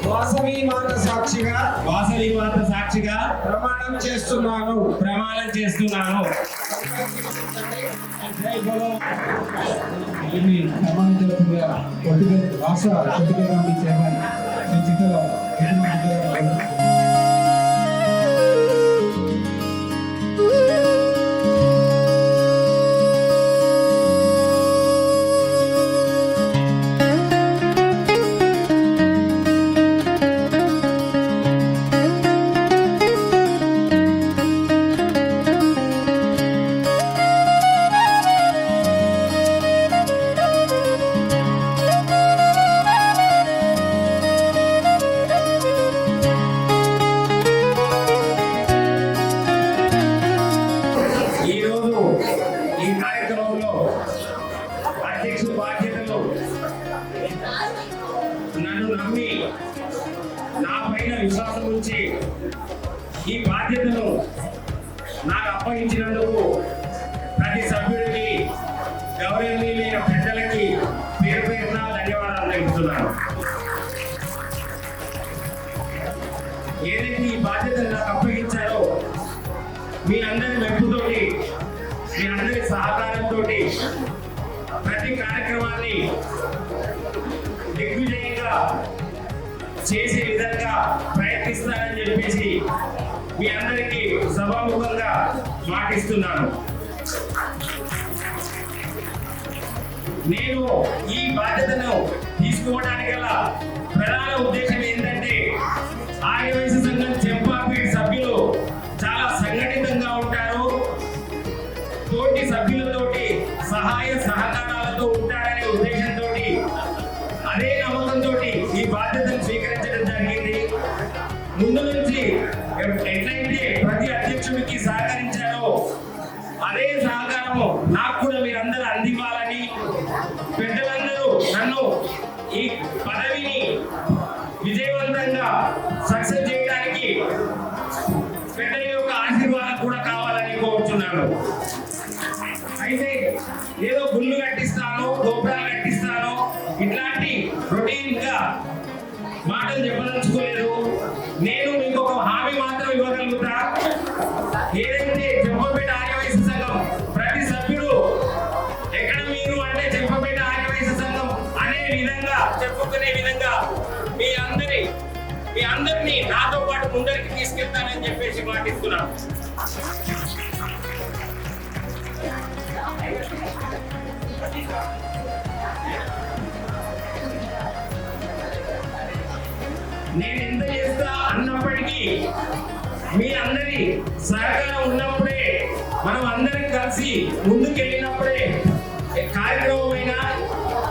వాసవి మాత సాక్షిగా ప్రమాణం చేస్తున్నాను. జై బలో. దీన్ని సన్మానించాల్సిందిగా రాష్ట్ర పొలిటికల్ కమిటీ చైర్మన్ శ్రీ చింతల విశ్వాసం ఉంచి ఈ బాధ్యతను నాకు అప్పగించినందుకు ప్రతి సభ్యుడికి గౌరవనీయులైన పెద్దలకి పేరున ధన్యవాదాలు తెలుపుతున్నాను. ఏదైతే ఈ బాధ్యతను నాకు అప్పగించారో మీ అందరి మెప్పుతోటి మీ అందరి సహకారంతో ప్రతి కార్యక్రమాన్ని దిగ్విజయంగా చేసే విధంగా ప్రయత్నిస్తానని చెప్పేసి మీ అందరికీ సభాముఖంగా మాటిస్తున్నాను. నేను ఈ బాధ్యతను తీసుకోవడానికి గల ప్రధాన ఉద్దేశం ఏంటంటే ఆర్యవైశ్య సంఘం చెంపాపేట సభ్యులు చాలా సంఘటితంగా ఉంటారు, తోటి సభ్యులతోటి సహాయ సహకారాలతో ఉంటారనే ఉద్దేశంతో అదే నమ్మకంతో ఈ బాధ్యతను స్వీకరించడం జరిగింది. ముందు నుంచి ఎట్లయితే ప్రతి అధ్యక్షుడికి సహకరించారో అదే సహకారము నాకు కూడా మీరందరూ అందివ్వాలని, పెద్దలందరూ నన్ను ఈ పదవిని విజయవంతంగా సక్సెస్ చేయడానికి పెద్దల యొక్క ఆశీర్వాదం కూడా కావాలని కోరుతున్నాను. అయితే ఏదో గుళ్ళు కట్టిస్తాను, గోపురాలు కట్టిస్తాను ఇట్లాంటి రొటీన్ గా మాటలు చెప్పదలుచుకోలేదు. నేను మీకు ఒక హామీ మాత్రం ఇవ్వగలుగుతా. ఏదైతే చెంపపేట ఆర్యవైశ్య సంఘం ప్రతి సభ్యుడు ఎక్కడ మీరు అంటే చెంపపేట ఆర్యవైశ్య సంఘం అనే విధంగా చెప్పుకునే విధంగా మీ అందరినీ నాతో పాటు ముందరికి తీసుకెళ్తానని చెప్పేసి మాటిస్తున్నాను. నేను ఎంత చేస్తా అన్నప్పటికీ మీ అందరి సహకారం ఉన్నప్పుడే, మనం అందరం కలిసి ముందుకెళ్ళినప్పుడే కార్యక్రమం అయినా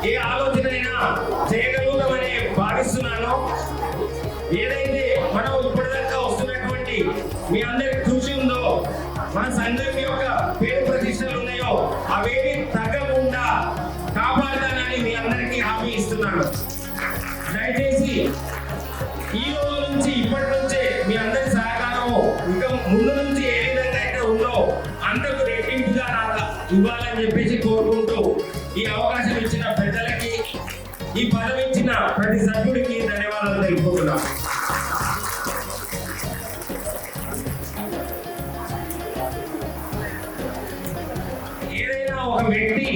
ఏ ఆలోచన అయినా చేయగలుగుతామని భావిస్తున్నాను. ఏదైతే మనం ఇప్పటిదాకా వస్తున్నటువంటి మీ అందరి కృషి ఉందో, మన సంఘం యొక్క పేరు ప్రతిష్టలు ఉన్నాయో అవేమి తగ్గకుండా కాపాడతానని మీ అందరికీ హామీ ఇస్తున్నాను. దయచేసి ఈ రోజు నుంచి ఇప్పటి నుంచే మీ అందరి సహకారము ఇంకా ముందు నుంచి ఏ విధంగా అయితే ఉందో అంతకు రెట్టింపుగా నాకు ఇవ్వాలని చెప్పేసి కోరుకుంటూ ఈ అవకాశం ఇచ్చిన పెద్దలకి, ఈ పదవి ఇచ్చిన ప్రతి సభ్యుడికి ధన్యవాదాలు తెలుపుతున్నాను. ఏదైనా ఒక వ్యక్తి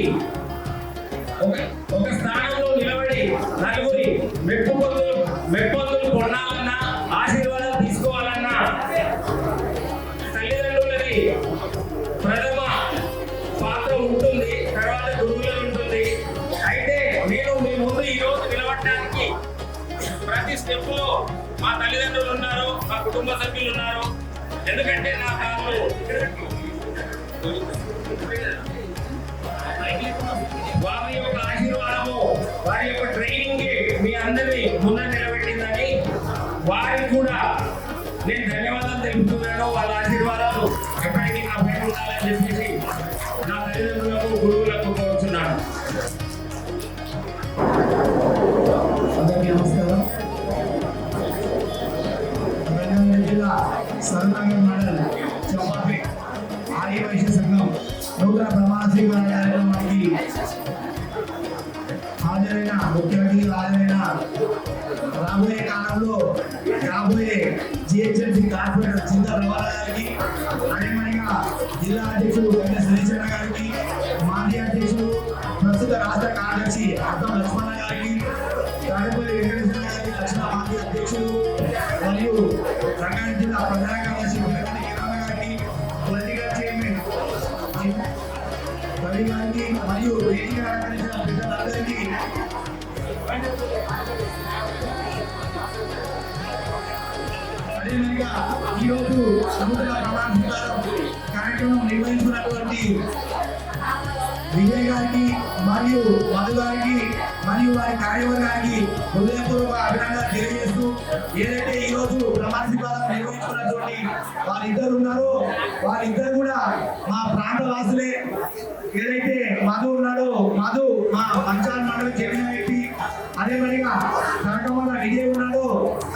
ఒక స్థానంలో నిలబడి నలుగురి మెప్పొందులు పొందాలన్నా, ఆశీర్వాదాలు తీసుకోవాలన్నా తల్లిదండ్రులది ప్రథమ పాత్ర ఉంటుంది, తర్వాత గురువులు ఉంటుంది. అయితే స్టెప్ మా తల్లిదండ్రులు ఉన్నారు, మా కుటుంబ సభ్యులు ఉన్నారు. ఎందుకంటే నా కాళ్ళు వారి యొక్క ఆశీర్వాదము, వారి యొక్క ట్రైనింగ్ మీ అందరినీ ముందు నిలబెట్టిందని వారికి కూడా నేను ధన్యవాదాలు తెలుపుతున్నాను. వాళ్ళ ఆశీర్వాదాలు ఎప్పటికీ నా పైన ఉండాలని చెప్పేసి నా తల్లిదండ్రులకు, గురువులకు కోరుతున్నాను. అందరికీ నమస్కారం. రంగారెడ్డి జిల్లా సరళంగ మండల్ చంపాపేట ఆర్య వైశ్య సంఘం నూతన ప్రమాణ స్వీకార కార్యక్రమానికి హాజరైన ముఖ్య అతిథిగా హాజరైన రాబోయే కాలంలో రాబోయే జిహెచ్ఎంసీ కార్పొరేటర్ చింతా రవాణా గారికి, అదేమనిగా జిల్లా అధ్యక్షుడు వెంకట శ్రీచరణ గారికి, మాజీ అధ్యక్షుడు ప్రస్తుత రాష్ట్ర కార్యదర్శి అర్థం లక్ష్మణ గారికి, తాడేపల్లి వెంకటేశ్వర గారికి, దక్షిణ మాజీ అధ్యక్షుడు మరియు రంగారెడ్డి జిల్లా ప్రధాన కార్యదర్శి వెంకట కిరణ్ గారికి, పొలిటికల్ చైర్మన్ రవి గారికి మరియు వేదిక అలంకరించిన పెద్దలందరికీ అదేవిధంగా ఈరోజు నూతన ప్రమాణ స్వీకారం కార్యక్రమం నిర్వహించినటువంటి విజయ్ గారికి మరియు మధు గారికి మరియు వారి కార్యవర్గానికి హృదయపూర్వక అభినందనలు తెలియజేస్తూ, ఏదైతే ఈ రోజు ప్రమాణ స్వీకారం నిర్వహించుకున్నటువంటి వారిద్దరు ఉన్నారో వారిద్దరు కూడా మా ప్రాంత వాసులే. ఏదైతే మధు ఉన్నాడో మధు మా పంచాయత్ మండలికి చెందిన వ్యక్తి. అదే మరిగా కనకమల్ల విజయ్ ఉన్నాడో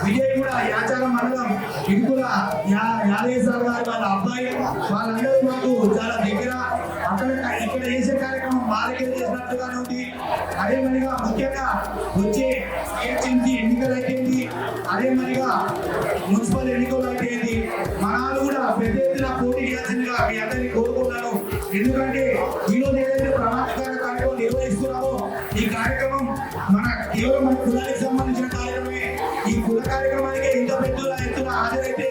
విజయ్ కూడా యాచారం మండలం ఇడుకుల యాదేశ్వర గారు వాళ్ళ అబ్బాయి. వాళ్ళందరూ మాకు చాలా దగ్గర. అక్కడ ఇక్కడ చేసే కార్యక్రమం మా దగ్గర చేసినట్టుగానే ఉంది. అదే మరిగా ముఖ్యంగా వచ్చే జిహెచ్ఎంసీ ఎన్నికలు అయిపోయింది, అదే మరిగా మున్సిపల్ ఎన్నికలు అయిపోయింది. మనాలు కూడా పెద్ద ఎత్తున పోటీ చేయాల్సిందిగా మీ అందరినీ కోరుకుంటున్నాను. ఎందుకంటే ఈరోజు ఏదైతే ప్రమాదకర కార్యక్రమం నిర్వహిస్తున్నామో ఈ కార్యక్రమం మన కేవలం మన కులానికి సంబంధించిన కార్యక్రమమే. ఈ కుల కార్యక్రమానికి ఇంత పెద్ద ఎత్తున హాజరైతే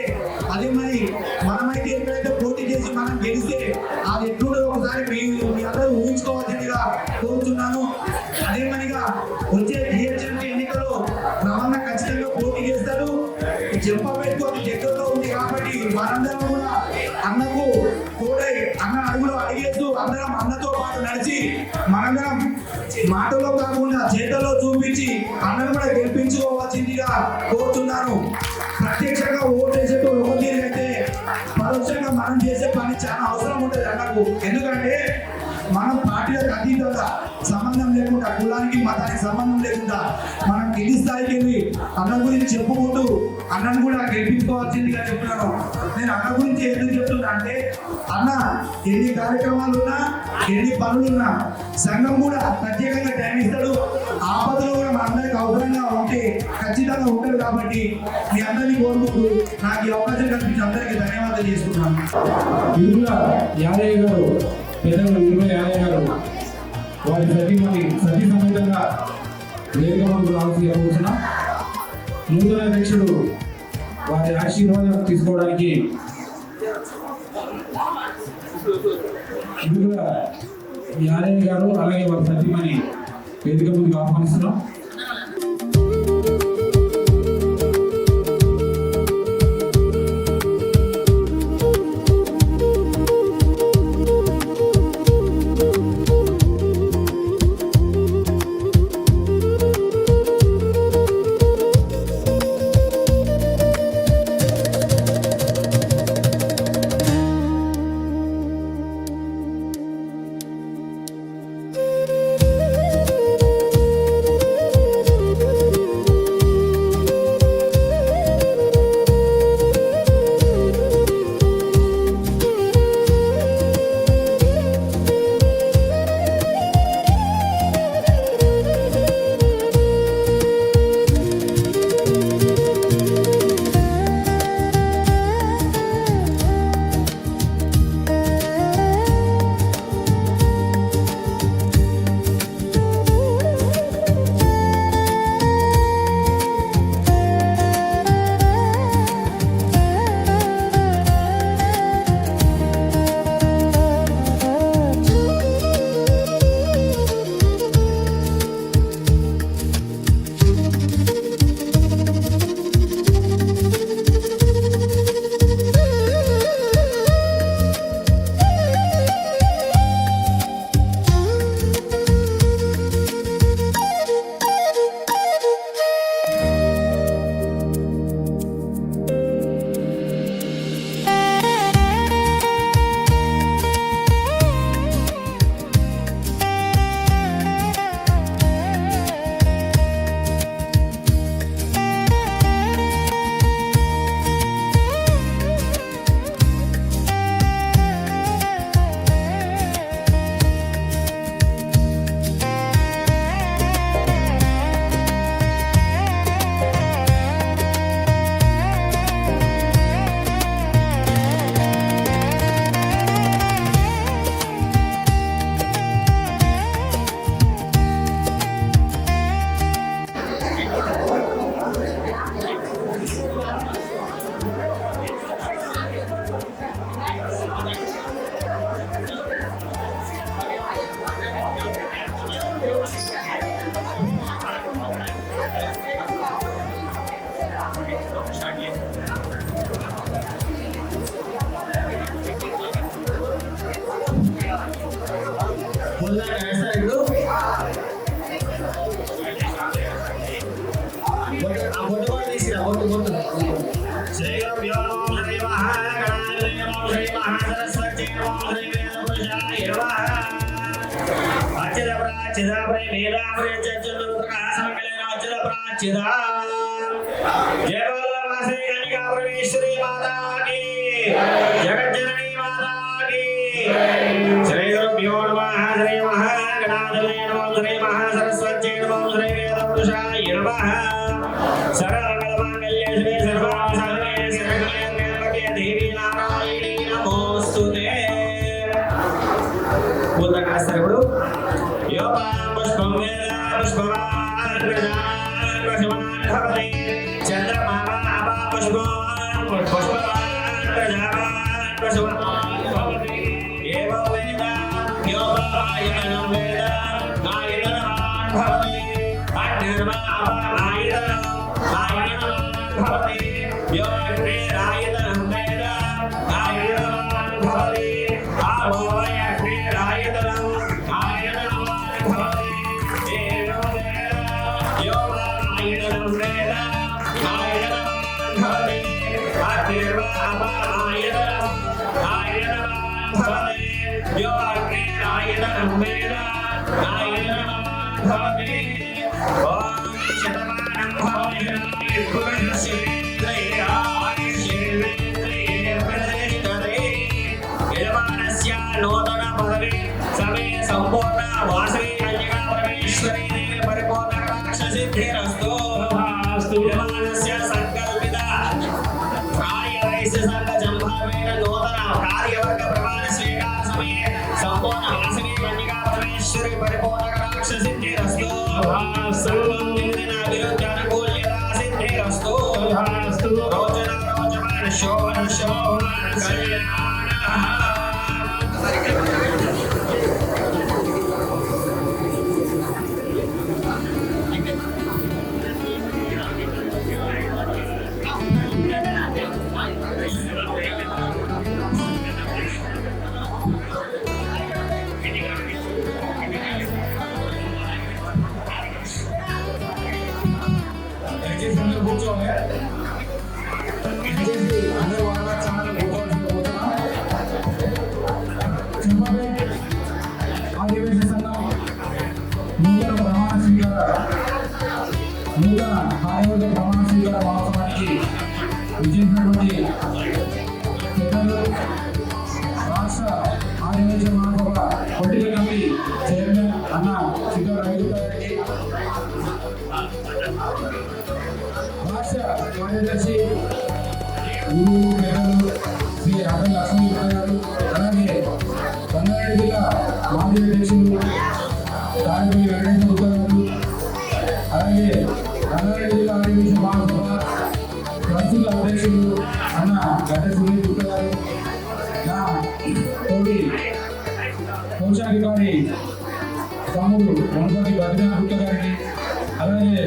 అదే మరి మనమైతే ఎక్కడైతే పోటీ చేసి మనం గెలిస్తే అది ఎప్పుడు ఒకసారి మీ అందరూ ఊహించుకోవాల్సిందిగా కోరుతున్నాను. అదే మరిగా వచ్చే జిహెచ్ఎంసీ ఎన్నికల్లో రవాణా ఖచ్చితంగా పోటీ చేస్తారు. చెప్పబెట్టు అది దగ్గరలో ఉంది కాబట్టి మనందరం కూడా అన్నకు తోడై అన్న అడుగులో అడిగేస్తూ అందరం అన్నతో పాటు నడిచి మనందరం మాటలో కాకుండా చేతల్లో చూపించి అన్నను కూడా గెలిపించుకోవాల్సిందిగా కోరుతున్నాను. ప్రత్యక్షంగా ఓటు వేసేటోళ్ళు ఒక తీరైతే పరోక్షంగా మనం చేసే పని చాలా అవసరం ఉంటుంది అన్నకు. ఎందుకంటే మనం పార్టీలకు అతీతంగా సంబంధం లేకుండా, కులానికి మతానికి సంబంధం లేకుండా మనం కింది స్థాయికి వెళ్ళి అన్న గురించి చెప్పుకుంటూ అన్నను కూడా గెలిపించుకోవాల్సిందిగా చెప్తున్నాను. నేను అన్న గురించి ఎందుకు చెప్తున్నా అంటే అన్న ఎన్ని కార్యక్రమాలు ఉన్నా ఎన్ని పనులున్నా సంఘం కూడా ప్రత్యేకంగా టైం ఇస్తాడు. ఆపదలో కూడా మన అందరికి అవసరంగా ఉంటే ఖచ్చితంగా ఉంటాడు. కాబట్టి మీ అందరినీ కోరుకుంటూ నాకు ఈ అవకాశం కల్పించి అందరికీ ధన్యవాదాలు చేసుకుంటున్నాను. ఇరుకుల యాదయ్య గారు, పెద్దలు ఇరుకుల యాదయ్య గారు వారి సతీ సమేతంగా వేదిక ముందు రావాల్సి కోరుతున్నాం. నూతన అధ్యక్షుడు వారి ఆశీర్వాదం తీసుకోవడానికి ఇరుకుల యాదయ్య గారు అలాగే వారి సతీమణి వేదిక ముందుకు ఆహ్వానిస్తున్నాం. భోజనాలు చేస్తారు ఇప్పుడు ఆ బొట్టు కూడా తీసుకురా బొట్టు శ్రీ గురుభ్యో నమః శ్రీ మహాగణాధిపతయే నమః శ్రీ మహాసరస్వత్యై నమః శ్రీ వేదపురుషాయ నమః అచ్యుత ప్రాచ్యుత ప్రేమేదాప్రే చతుర్ప్రకాశమకలేన అచ్యుత ప్రాచ్యుత జయ బోలో శ్రీ కన్యకా పరమేశ్వరి మాతా కీ జగజ్జననీ మాతా కీ శ్రీ గురుభ్యో నమః శ్రీ మహాగణాధిపతయే నమః శ్రీ మహాసరస్వత్యై నమః శ్రీ వేదపురుషాయ నమః సర్వమంగళమాంగళ్యే శివే సర్వాసాధనే శరణ్యే త్ర్యంబకే దేవి నారాయణీ నమోస్తుతే పూర్ణకాస్తరుడు యోపా పుష్పం వేద పుష్పవాన్ ప్రజాన్ పశుమాన్ భవతి చంద్రమావా పుష్పవాన్ పుష్పవాన్ ప్రజావాన్ పశుమాన్ భవతి ఏవం వేద యోపాయనం వేద నాయనవాన్ భవతి అగ్నిర్వామాయనం నాయనవాన్ భవతి యోగ్నిరాయనం వేద నాయనవాన్ భవతి ఆవోయగ్నిరాయనం నాయనవాన్ భవతి ఏవం వేద యోపాయనం వేద నాయనవాన్ భవతి అగ్నిర్వామాయనం నాయనవాన్ భవతి యోగ్నిరాయనం వేద నాయనవాన్ భవతి ఓం శతమానం భవతి పురుషస్యేంద్రియే ఆయుష్యేంద్రియే ప్రతిష్టతే యజమానస్య నూతన పదవి సమే సంపూర్ణ వాసవి కన్యకా పరమేశ్వరీ దేవి పరిపూర్ణ కటాక్ష సిద్ధిరస్తు యజమానస్య సంకల్పిత కార్యవైశ్య సంఘ జంభావేన నూతన కార్యవర్గ ప్రమాణ స్వీకార సమయే సంపూర్ణ వాసవి కన్యకా పరమేశ్వరీ పరిపూర్ణ కటాక్ష సిద్ధిరస్తు సర్వం నిందిన విరుద్ధ అనుకూల్యత సిద్ధిరస్తు రోచన రోచమాన శోభన శోభన కళ్యాణ దయచేసి అందరూ కూర్చోవాలి. దయచేసి అందరూ వాళ్ళ ఛానల్ కూర్చోవాల్సిందిగా కోరుతున్నాం. చెప్పండి. ఆదివాసీ సంఘం నూతన ప్రమాణ స్వీకార మహోత్సవానికి విజయించినటువంటి పెద్దలు రాష్ట్ర ఆదివాసీ మహాసభ పొలిటికల్ కమిటీ చైర్మన్ అన్న చిత్ర రవిగుప్తా గారికి, రాష్ట్ర కార్యదర్శి గురువు పెద్దలు శ్రీ అటల్ లక్ష్మీ గారు, అలాగే రంగారెడ్డి జిల్లా మాజీ అధ్యక్షులు కాయపల్లి వెంకటేశ్వర గుప్తా గారు, అలాగే రంగారెడ్డి జిల్లా ఆదివాసీ మహాసభ ప్రస్తుత అధ్యక్షులు అన్న గడ్డ సునీల్ గుప్తా గారు, నా తోటి కోశాధికారి తమ్ముడు గణపతి బద్రీనాథ్ గుప్తా గారికి, అలాగే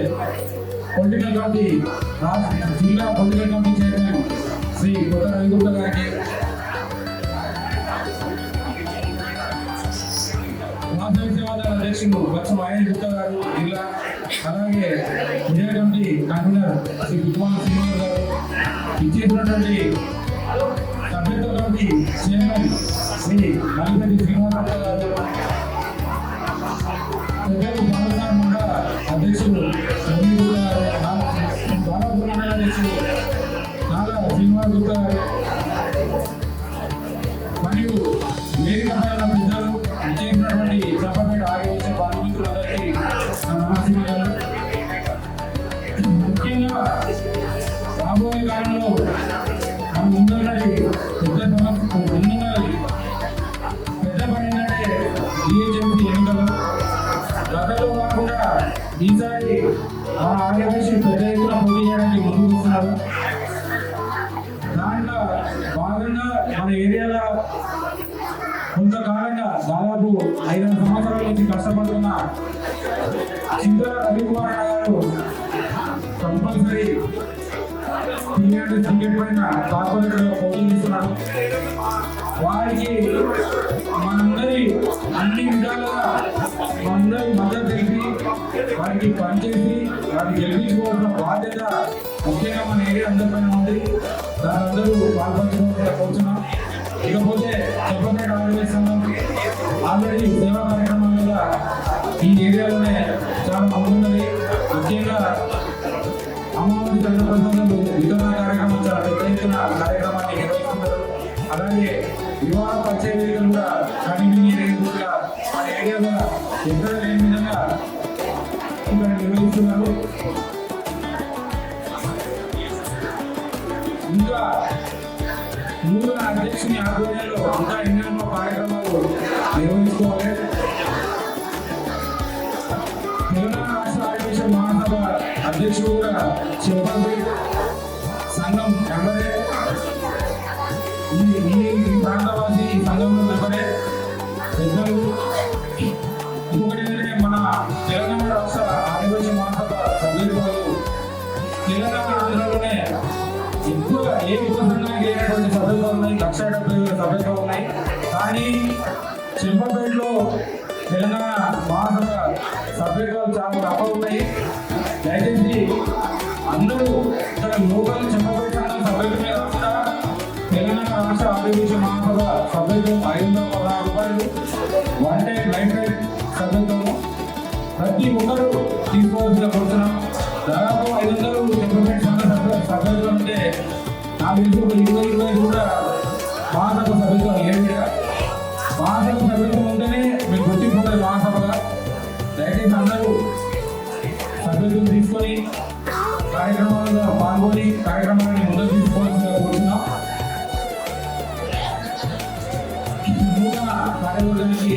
పొలిటికల్ కమిటీ జిల్లా పొలిటికల్ కమిటీ చైర్మన్ శ్రీ కొత్త రవిగుప్తా గారికి, రాష్ట్ర సేవాదళ అధ్యక్షులు బచ్చ మహేష్ గుప్తా గారు జిల్లా, అలాగే విజయ కమిటీ కన్వీనర్ శ్రీ కుమార్ శ్రీనివాస్ గారు, ఇచ్చేసినటువంటి సభ్యత్వ కమిటీ చైర్మన్ శ్రీ నలిపెట్టి శ్రీనివాస్ గారు, పెద్దలు పాలనా మండల అధ్యక్షులు బాలాపూర్ మండల అధ్యక్షులు నాగా శ్రీనివాస్ గుప్తా గారు, మరియు వేదిక పైన పెద్దలు విజయించినటువంటి సభపేట ఆదివాసీ బాధితులందరికీ నమస్కారాలు. ముఖ్యంగా రాబోయే కాలంలో మన ముందున్నది పెద్ద పని ఏంటంటే జిహెచ్ఎంసీ ఎన్నికలు. గతంలో కాకుండా ఈసారి మన ఆదివాసీ పెద్ద ఎత్తున పోటీ చేయడానికి ముందుకు వస్తున్నారు. దాంట్లో భాగంగా మన ఏరియాలో కొంతకాలంగా దాదాపు 5 సంవత్సరాల నుంచి కష్టపడుతున్న చింతల రవికుమార్ గారు కంపల్సరీ టికెట్ పైన కార్పొరేటర్ పోటీ చేస్తున్నారు. వారికి మనందరి అన్ని విధాలుగా అందరూ మద్దతు తెలిపి వారికి పనిచేసి వారికి గెలిపించుకోవాల్సిన బాధ్యత ముఖ్యంగా మన ఏరియా అందరిపైన ఉంది. దాని అందరూ పాల్పంచుకోవాల్సిన ఇకపోతే చెప్పండి ఆరోగ్య సంఘం ఆల్రెడీ సేవా కార్యక్రమాల మీద ఈ ఏరియాలోనే చాలా ముందున్నది. ముఖ్యంగా అమ్మవారి చంద్రప్రసాద్ వితరణ కార్యక్రమం చాలా పెద్ద ఎత్తున కార్యక్రమాన్ని నిర్వహిస్తున్నారు. అలాగే వివాహ పరిచయ వేదికలు కూడా కనీగా మన ఏరియాలో ఎక్కడ లేని విధంగా ఇక్కడ నిర్వహిస్తున్నారు. ఇంకా నూతన అధ్యక్షుని ఆధ్వర్యంలో ఇంకా ఎన్నెన్నో కార్యక్రమాలు నిర్వహించుకోవాలి. తెలంగాణ రాష్ట్ర ఆర్యవైశ్య మహాసభ అధ్యక్షుడు కూడా చెప్పండి సంఘం మెంబరే, ఈ ప్రాంతవాసి ఈ సంఘంలో మెంబరే పెద్దలు. ఇంకొకటి ఏంటంటే మన తెలంగాణ రాష్ట్ర ఆర్యవైశ్య మహాసభ సభ్యులు తెలంగాణ ఆంధ్రలోనే ఎక్కువ ఏ ఉప సంఘానికి లేనటువంటి సభ్యులు ఉన్నాయి, 1,70,000 సభ్యులు ఉన్నాయి. కానీ చెంపపేటలో తెలంగాణ మహాసభ సభ్యులు చాలా తక్కువ ఉన్నాయి. దయచేసి అందరూ ఇక్కడ లోకల్ చెంపపేట సభ్యులమే కాకుండా తెలంగాణ రాష్ట్ర ఆర్యవైశ్య మహాసభ సభ్యులు 516 రూపాయలు వన్ టైం లైఫ్ టైం సభ్యులము ప్రతి ఒక్కరూ తీసుకోవాల్సిన కోరుతున్నాం. దాదాపు 500 చెంపపేట సభ్యులు అంటే నాకు తెలిసి ఒక 20 కూడా మహాసభ సభ్యులు లేవుగా. మహాసభ సభ్యులు ఉంటేనే మీకు గుర్తింపుంటుంది మహాసభగా. దయచేసి అందరూ సభ్యులు తీసుకొని కార్యక్రమాల్లో పాల్గొని కార్యక్రమాన్ని ముందుకు తీసుకోవాల్సిందిగా కోరుతున్నాం. నూతన కార్యవర్గానికి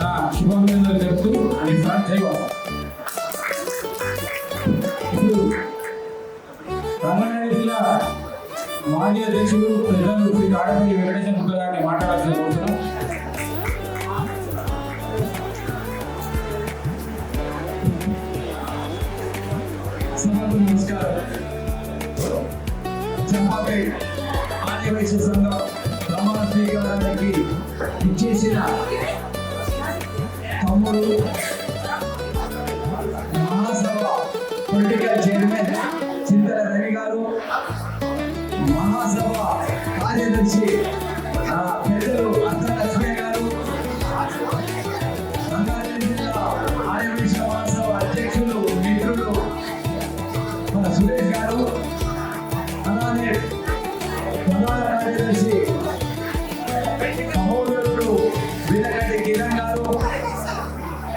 నా శుభాభినందనలు చెప్తూ అని సార్ జైవాసం. ఇప్పుడు రంగారెడ్డి జిల్లా మాజీ అధ్యక్షుడు పెద్దలు శ్రీ కాడపల్లి వెంకటేశ్వర గుప్తా గారిని మాట్లాడాల్సిన కోరుతున్నాం. సభకు నమస్కారం. చంపాపేట్ ఆర్యవైశ్య సంఘం ప్రమాణ స్వీకారానికి ఇచ్చేసిన తమ్ముడు మహాసభ పొలిటికల్ చైర్మన్ చింతల రవి గారు, మహాసభ కార్యదర్శి పెద్దలు అత్త లక్ష్మయ్య గారు, రంగారెడ్డి జిల్లా ఆర్యవైశ్య మహాసభ అధ్యక్షులు మిత్రులు మన సురేష్ గారు, అలానే ప్రధాన కార్యదర్శి సహోదరుడు వీరగడ్డి కిరణ్ గారు,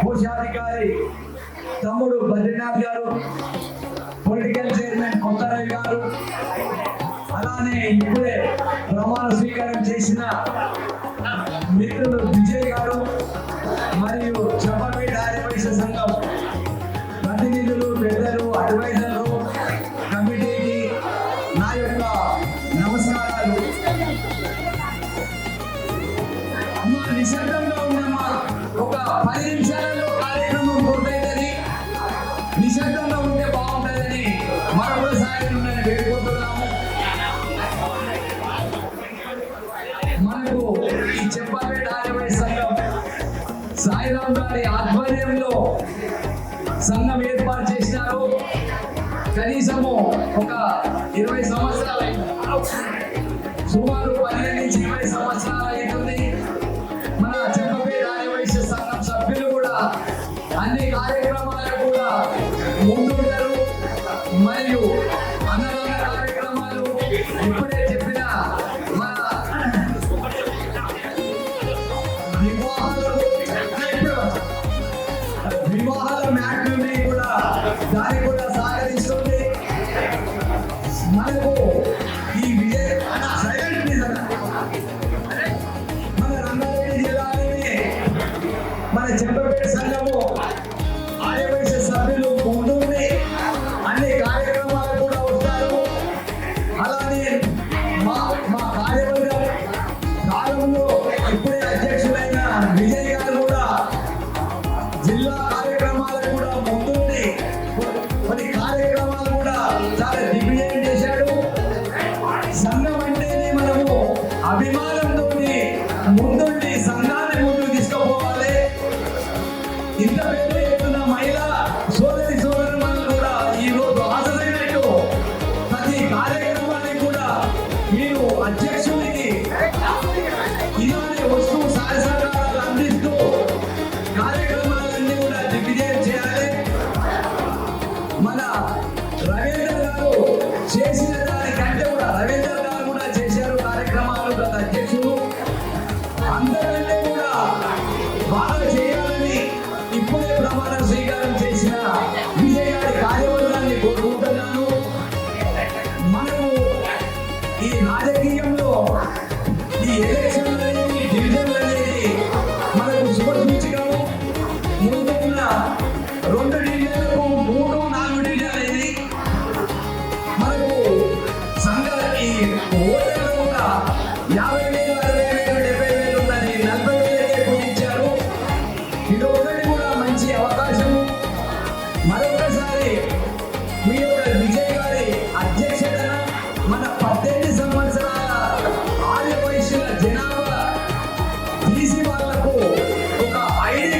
కోశాధికారి తమ్ముడు బద్రీనాథ్ గారు, పొలిటికల్ చైర్మన్ కొత్తరవి గారు, అలానే ఇప్పుడే ప్రమాణ స్వీకారం చేసిన మిత్రులు విజయ్ గారు మరియు చంపాపేట ఆర్యవైశ్య సంఘం ప్రతినిధులు, పెద్దలు, అడ్వైజర్లు, కమిటీకి నా యొక్క నమస్కారాలు. అమ్మ నిశ్శబ్దంగా ఉన్నమ్మా, ఒక 10 నిమిషాలలో కార్యక్రమం పూర్తయిందని, నిశ్శబ్దంగా ఉంటే బాగుంటుందని మరొకసారి మిమ్మల్ని వేడుకుంటున్నాము. మనకు ఈ చెంపాపేట ఆర్యవైశ్య సంఘం సాయిరాం గారి ఆధ్వర్యంలో సంఘం ఏర్పాటు చేసినారు. కనీసము ఒక 20 సంవత్సరాలు, సుమారు 15 నుంచి 20 సంవత్సరాలు అవుతుంది. మన చెంపపేట ఆర్యవైశ్య సంఘం సభ్యులు కూడా అన్ని కార్యక్రమాలకు కూడా ముందుంటారు. మరియు అన్నదాన కార్యక్రమాలు ఇప్పుడే చెప్పిన మన వివాహాల మ్యాట్ని కూడా దాన్ని కూడా సహకరిస్తుంది. మనకు ఈ మన రంగారెడ్డి జిల్లాలోనే మన చెంపపేట సంఘము ఆర్యవైశ్య సభ్యులు ముందుండి అన్ని కార్యక్రమాలు కూడా వస్తారు. అలానే మా కార్యవర్గం కాలంలో ఇప్పుడే అధ్యక్షులైన విజయ్ గారు కూడా జిల్లా కార్యక్రమాలకు కూడా ముందుండి కొన్ని కార్యక్రమాలు కూడా చాలా దిగ్విజయం చేశాడు. సంఘం అంటేనే మనము అభిమానంతో ముందుండి సంఘాన్ని ముందుకు తీసుకుపోవాలి.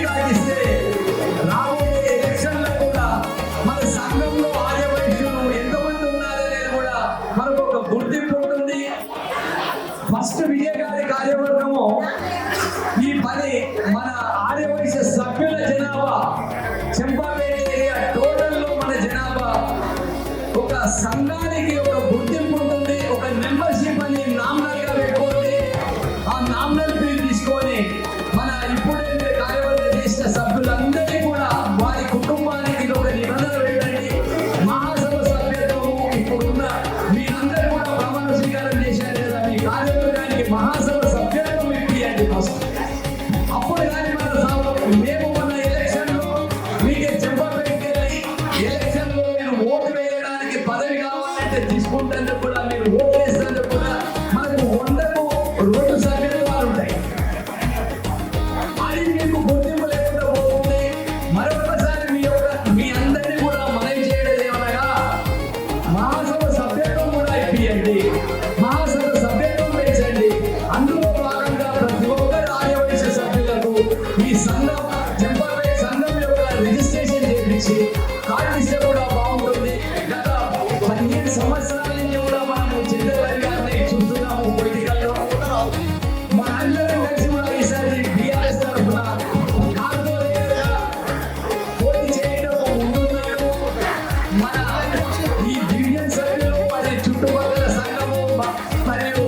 టికెట్ ఇస్తే రాబోయే ఎలక్షన్లో కూడా మన సంఘంలో ఆర్యవైశ్యులు ఎంతమంది ఉన్నారనేది కూడా మనకు ఒక గుర్తింపు ఉంటుంది. ఫస్ట్ విజయ్ గారి కార్యవర్గము ఈ పని మన ఆర్యవైశ్య సభ్యుల జనాభా చెంపాపేట ఏరియా టోటల్లో మన జనాభా ఒక సంఘానికి ఒక గుర్తింపు ఉంటుంది. ఒక మెంబర్షిప్ అని నామినల్ గా పెట్టుకోండి. ఆ నామినల్ ఫీజు తీసుకొని మన ఇప్పుడే కార్యవర్గం చేసిన సభ్యులందరినీ కూడా వారి కుటుంబానికి ఒక నిబంధన పెట్టండి. మహాసభ సభ్యత్వము ఇప్పుడున్న మీరందరూ కూడా ప్రమాణ స్వీకారం చేశారు కదా, మీ కార్యవర్గానికి మహాసభ సభ్యత్వం ఇప్పియండి ఫస్ట్. అప్పుడు కానీ మేము మన ఎలక్షన్ లో మీకే చెంపపెట్టి ఎలక్షన్ లో మీరు ఓటు వేయడానికి పదవి కావాలంటే తీసుకుంటేందుకు కూడా మీరు ఓటు వేసేందుకు కూడా మనకు 100కు 2 సభ్యత్వాలు ఉంటాయి. అది మీకు గుర్తింపు లేకుండా పోతుంది. మరొకసారి మీ అందరినీ కూడా మనవి చేయడం ఏమనగా మహాసభ సభ్యత్వం కూడా ఇప్పియండి. మహాసభ సభ్యత్వం పెంచండి. అందులో భాగంగా ప్రతి ఒక్కరు ఆర్యవైశ్య సభ్యులకు ఈ సంఘం చెంపాపేట సంఘం యొక్క రిజిస్ట్రేషన్ చేయించి కార్డు ఇస్తే కూడా బాగుంటుంది. గత 15 సంవత్సరాల నుంచి కూడా మనము చంద్రబాబు గారిని చూస్తున్నాము పొలిటికల్లో. మన అందరం కలిసి కూడా ఈసారి టీఆర్ఎస్ తరఫున కార్పొరేటర్గా పోటీ చేయడం ముందున్నారు. మన ఈ డివిజన్ సభ్యులు మరియు చుట్టుపక్కల సంఘము మరియు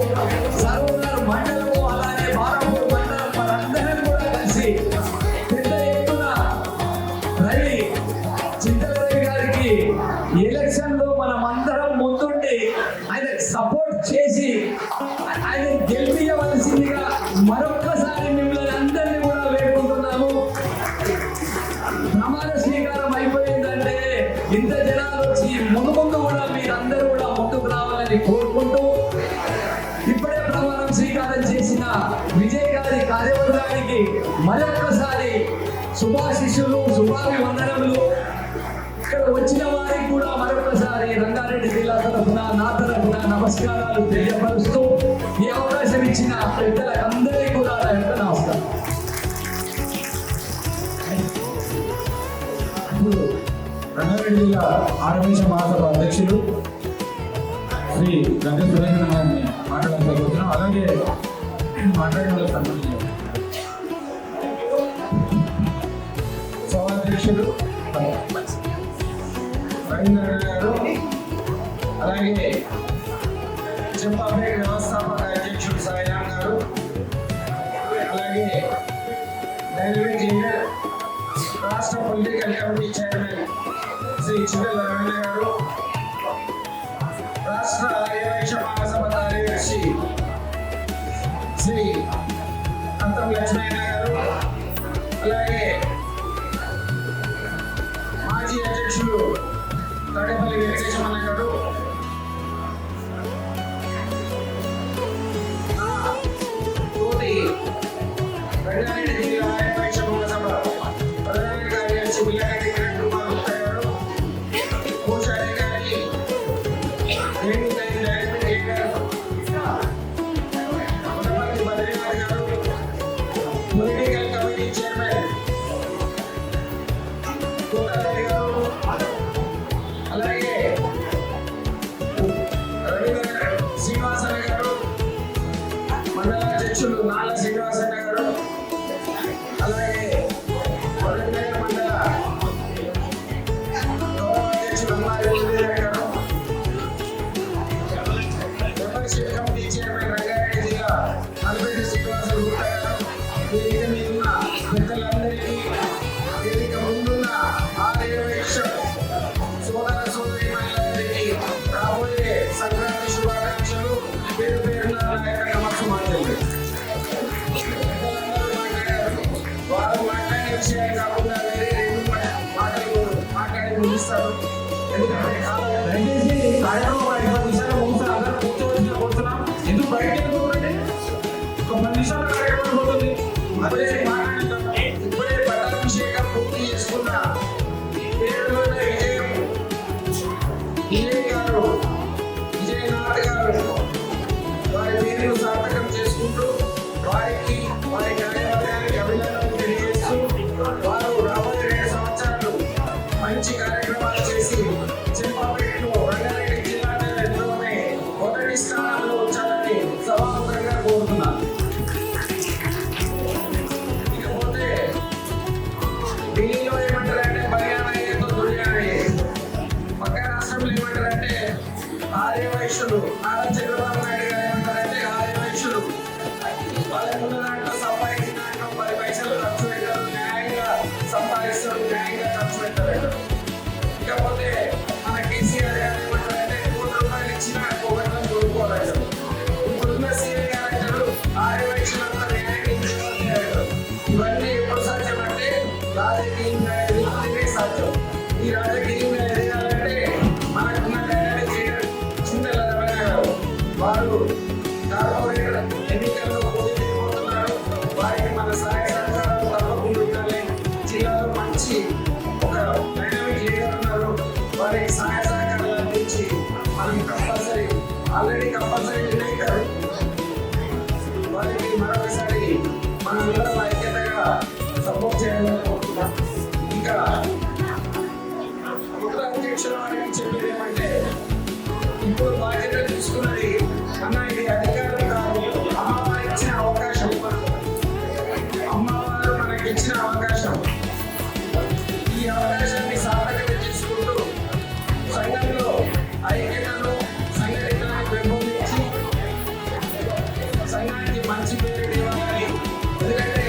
సర్వనగర్ మండలము అలాగే బారాపూర్ మండలం మనందరం కూడా కలిసి పెద్ద ఎత్తున రవి చింతలరవి గారికి ఎలక్షన్ లో మనం అందరం ముందుండి ఆయన సపోర్ట్ చేసి ఆయన గెలిపించవలసిందిగా మరొక్కసారి మిమ్మల్ని అందరినీ కూడా వేడుకుంటున్నాము. ప్రమాణ స్వీకారం అయిపోయిందంటే ఇంత జనాలు వచ్చి ముందు కూడా మీరందరూ కూడా ముందుకు రావాలని కోరుకుంటూ ఇప్పుడే ప్రమాణం స్వీకారం చేసిన విజయ్ గారి కార్యవర్గానికి మరొక్కసారి శుభాశిష్యులు శుభాభివందనములు. ఇక్కడ వచ్చిన వారికి కూడా మరొకసారి రంగారెడ్డి జిల్లా తరఫున నా తరఫున నమస్కారాలు తెలియపరుస్తూ ఈ అవకాశం ఇచ్చిన పెద్దలకు అందరికీ కూడా నా యొక్క నమస్కారం. ఇప్పుడు రంగారెడ్డి జిల్లా ఆర్యవైశ్య మహాసభ అధ్యక్షులు శ్రీ గంగ సురేంద్ర గారిని మాట్లాడకపోతున్నాం. అలాగే మాట్లాడిన వాళ్ళకి సంబంధించి సభాధ్యక్షులు రవీంద్ర గారు, అలాగే చెంపాపేట వ్యవస్థాపక అధ్యక్షుడు సాయిరామ్ గారు, అలాగే డైనమిక్ లీడర్ రాష్ట్ర political committee chairman Shri Chivela Ravindra గారు, రాష్ట్ర ఆర్యవైశ్య మహాసభ కార్యదర్శి శ్రీ అంతం లక్ష్మయ్య గారు, అలాగే మాజీ అధ్యక్షులు తాడేపల్లి వెంకటేశ్వర గారు, తోటి రంగారెడ్డి జిల్లా ఆర్యవైశ్య మహాసభ ప్రధాన కార్యదర్శి బిల్లారెడ్డి కిరణ్ కుమార్ గుప్తా గారు, కోశాధికారి బద్రీనాథ్ గారు, పొలిటికల్ కమిటీ చైర్మన్ కోటారెడ్డి గారు, అలాగే రవీంద్ర శ్రీనివాసన్న గారు, మండల అధ్యక్షులు నాల శ్రీనివాసన్న గారు, అలాగే వరంగల్ మండల అధ్యక్షులు అమ్మాయి గారు, మెంబర్షిప్ కమిటీ చైర్మన్ రంగారెడ్డి జిల్లా అల్పేటి శ్రీనివాస గుప్తా గారు, వేదిక మీద ఉన్న పెద్దలందరికీ, వేదిక ముందున్న ఆర్యవైశ్య సోదర సోదరి మహిళలందరికీ రాబోయే సంక్రాంతి శుభాకాంక్షలు. పేరు పేరున నా యొక్క నమస్సుమాంజలి. పెద్దలందరూ మాట్లాడారు. వారు మాట్లాడే విషయాలు కాకుండా వేరే 2 మాటలు మాట్లాడి ముగిస్తారు. ఎందుకంటే దయచేసి కార్యక్రమం 10 నిమిషాలు ముగిసిన అందరూ కూర్చోవలసిన కోరుతున్నాం. ఎందుకు బయటకు వెళ్ళకూడదండి? ఒక 10 నిమిషాల కార్యక్రమం పోతుంది. అదే మాట్లాడతాం. ఇప్పుడే పట్టాభిషేకం పూర్తి చేసుకున్న పేరు విజయ్ గారు, విజయనాథ్ గారు వారి పేరును సార్థకం చేసుకుంటూ వారికి వారి కార్యవర్గానికి అభినందనలు తెలియజేస్తూ ఇప్పుడు బాధ్యత తీసుకున్నది అన్న, ఇది అధికారం కాదు, అమ్మవారు ఇచ్చిన అవకాశం. అమ్మవారు మనకి ఇచ్చిన అవకాశం. ఈ అవకాశాన్ని సార్థకత చేసుకుంటూ సంఘంలో ఐక్యతను సంఘటితను పెంపొందించి సంఘానికి మంచి పేరు ఇవ్వాలి. ఎందుకంటే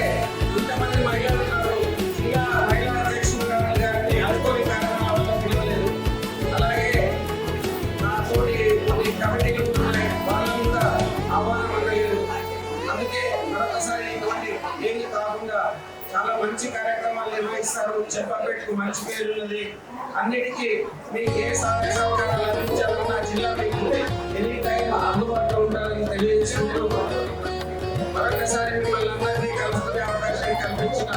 ఇంతమంది మహిళలు ఉన్నారు, ఇంకా మహిళా అధ్యక్షులు గారిని అనుకోని కారణాల వల్ల పిలవలేదు. అలాగే నా తోటి కొన్ని కమిటీలు ఉన్నాయి, వాళ్ళని కూడా ఆహ్వానం అందలేదు. అందుకే మరొకసారి ఇటువంటి ఏమి కాకుండా చాలా మంచి కార్యక్రమాలు నిర్వహిస్తారు. చెప్పబెట్టుకు మంచి పేరు ఉన్నది. అన్నిటికీ మీకు ఏ సహాయ సహకారాలు అందించాలన్నా జిల్లా మీకు ఎనీ టైం అందుబాటులో ఉండాలని తెలియజేసుకుంటూ మరొకసారి మిమ్మల్ని అందరినీ కలుసుకునే అవకాశం కల్పించిన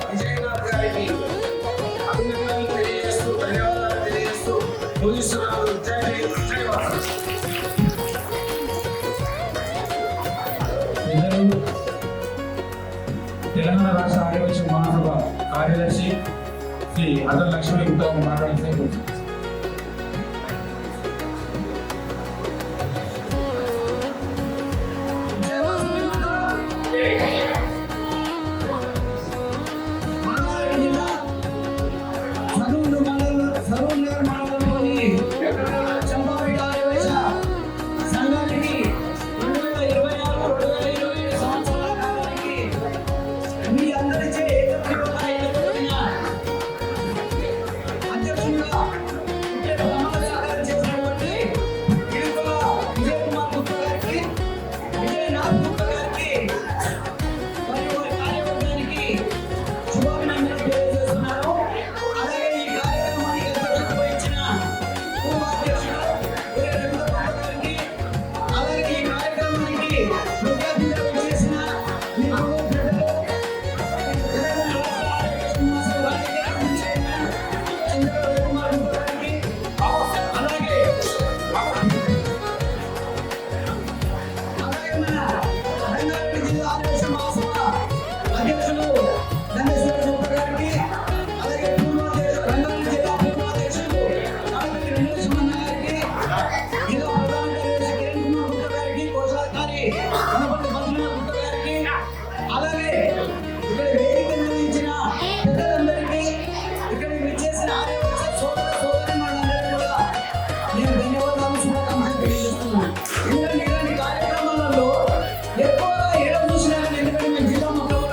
విజయనాథ్ గారికి అభినందనలు తెలియజేస్తూ ధన్యవాదాలు తెలియజేస్తూ ముగిస్తున్నాను. జై హింద్, జై భారత్. ఇద్దరు తెలంగాణ రాష్ట్ర ఆర్యవైశ్య మహాసభ కార్యదర్శి శ్రీ అద్దం లక్ష్మీ గుప్తా మాట్లాడితే మంగళగిరి జిల్లా సరూర్ నగర్ మండలంలోని చంపాపేట ఆర్యవైశ్య సంఘానికి 2024-2025 సంవత్సరాల కాలానికి మీ అందరిచే ఏకగ్రీవంగా ఎన్నుకోబడిన అధ్యక్షునిగా ఇక్కడ ప్రమాణ స్వీకారం చేసినటువంటి ఇరుకుల విజయ్ కుమార్ గుప్తా గారికి, విజయనాథ్ గుప్తా గారికి మరియు వారి కార్యవర్గానికి శుభాభినందనలు తెలియజేస్తున్నాను. అలాగే ఈ కార్యక్రమానికి అధ్యక్షత వహించిన ఉపాధ్యక్షుడు రవీంద్ర గారికి, అలాగే ఈ కార్యక్రమానికి ముఖ్య అతిథిగా విచ్చేసిన మీ కుటుంబ పెద్దలు, తెలంగాణ రాష్ట్ర ఆర్యవైశ్య మహాసభ రాజకీయ చైర్మన్ చంద్ర రవికుమార్ గుప్తా గారికి, అలాగే మన రంగారెడ్డి జిల్లా ఆర్యవైశ్య మహాసభ అధ్యక్షులు నందేశ్వర గుప్తా గారికి, అలాగే రంగారెడ్డి జిల్లా పూర్వాధ్యక్షులు కాకపల్లి వెంకటేశ్వర గారికి, జిల్లా ప్రధాన కార్యదర్శి కిరణ్ కుమార్ గుప్తా గారికి, కోశాధికారి కనపల్లి బద్రీనాథ్ గుప్తా గారికి, అలాగే ఇక్కడ వేదిక నిర్వహించిన పెద్దలందరికీ, ఇక్కడికి విచ్చేసిన ఆర్యవైశ్య సోదర సోదరీమణులందరికీ కూడా నేను ధన్యవాదాలు, శుభాకాంక్షలు తెలియజేస్తున్నాను. ఎందుకంటే ఇలాంటి కార్యక్రమాలలో ఎక్కువగా ఏడ చూసినా, ఎందుకంటే మేము జిల్లా మొత్తంలో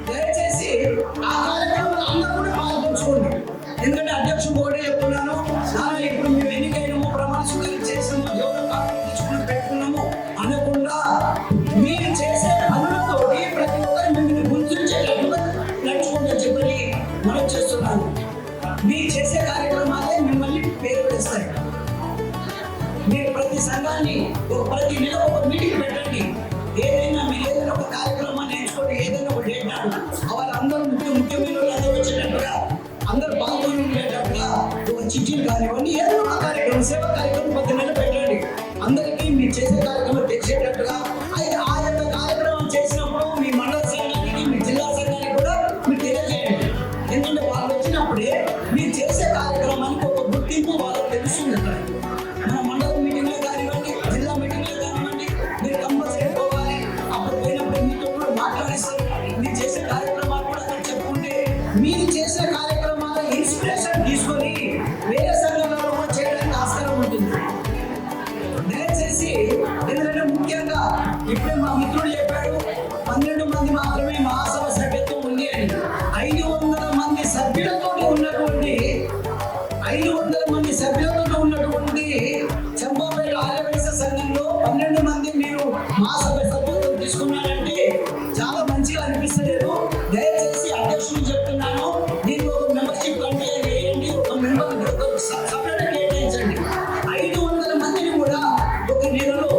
దయచేసి ఆ కార్యక్రమంలో అందరూ కూడా పాల్గొంచుకోండి. ఎందుకంటే అధ్యక్షుడు ఒకటే చెప్తున్నాను, ఇప్పుడు మేము ఎన్నికైనాము, ప్రమాణ స్వీకారం చేసాము, తీసుకుని పెట్టుకున్నాము అనకుండా మీరు చేసే పనులతో ప్రతి ఒక్కరు మిమ్మల్ని గుర్తించేటట్టుగా నడుచుకుంటూ చెప్పని మనం చేస్తున్నాను. మీరు చేసే కార్యక్రమాలే మిమ్మల్ని పేరు తెస్తాయి. మీరు ప్రతి సంఘాన్ని ప్రతి నెల ఒక మీటింగ్ పెట్టండి. ఏదైనా మీరు ఏదైనా ఒక కార్యక్రమాన్ని ఎంచుకోండి, ఏదైనా ఒక డేట్ వాళ్ళందరూ ముఖ్యమైన అందరూ వచ్చేటట్టుగా అందరూ పాల్గొని ఉండేటట్టుగా ఒక చిట్టీలు కానివ్వండి, ఏదో ఒక కార్యక్రమం సేవా కార్యక్రమం ప్రతి నెల పెట్టండి. అందరికీ మీరు చేసే కార్యక్రమం తెచ్చేటట్టుగా అయితే ఆ యొక్క కార్యక్రమం చేసినప్పుడు మీ మండల సంఘానికి, మీ జిల్లా సంఘానికి కూడా మీరు తెలియజేయండి. ఎందుకంటే వాళ్ళు వచ్చినప్పుడే మీరు చేసే కార్యక్రమానికి ఒక గుర్తింపు వాళ్ళకి తెలుస్తుంది. మన మండల మీటింగ్లో కానివ్వండి, జిల్లా మీటింగ్లో కానివ్వండి, మీరు కంపల్సరీ పోవాలి. అప్పుడు పోయినప్పుడు మీతో కూడా మాట్లాడిస్తారు. మీరు చేసే కార్యక్రమాలు కూడా అక్కడ చెప్పుకుంటే మీరు చేసే కార్యక్రమాల ఇన్స్పిరేషన్ తీసుకొని వేరే సంఘాలలో కూడా చేయడానికి ఆస్కారం ఉంటుంది. దయచేసి ఎందుకంటే ముఖ్యంగా ఇప్పుడే మా మిత్రుడు చెప్పాడు 12 మంది మాత్రమే మహాసభ సభ్యత్వం ఉంది అని. 500 మంది సభ్యులతో ఉన్నటువంటి 500 మంది సభ్యులతో ఉన్నటువంటి చంపాపేట ఆర్యవైశ్య సంఘంలో 12 మంది మీరు మహాసభ సభ్యత్వం తీసుకున్నారంటే చాలా మంచిగా అనిపిస్తలేదు. దయచేసి అధ్యక్షుడు చెప్తున్నాను, దీనికి ఒక మెంబర్షిప్ కంటైన్ చేయండి, ఒక మెంబర్ సపరేట్ కేటాయించండి. 500 మందిని కూడా ఒక నెలలో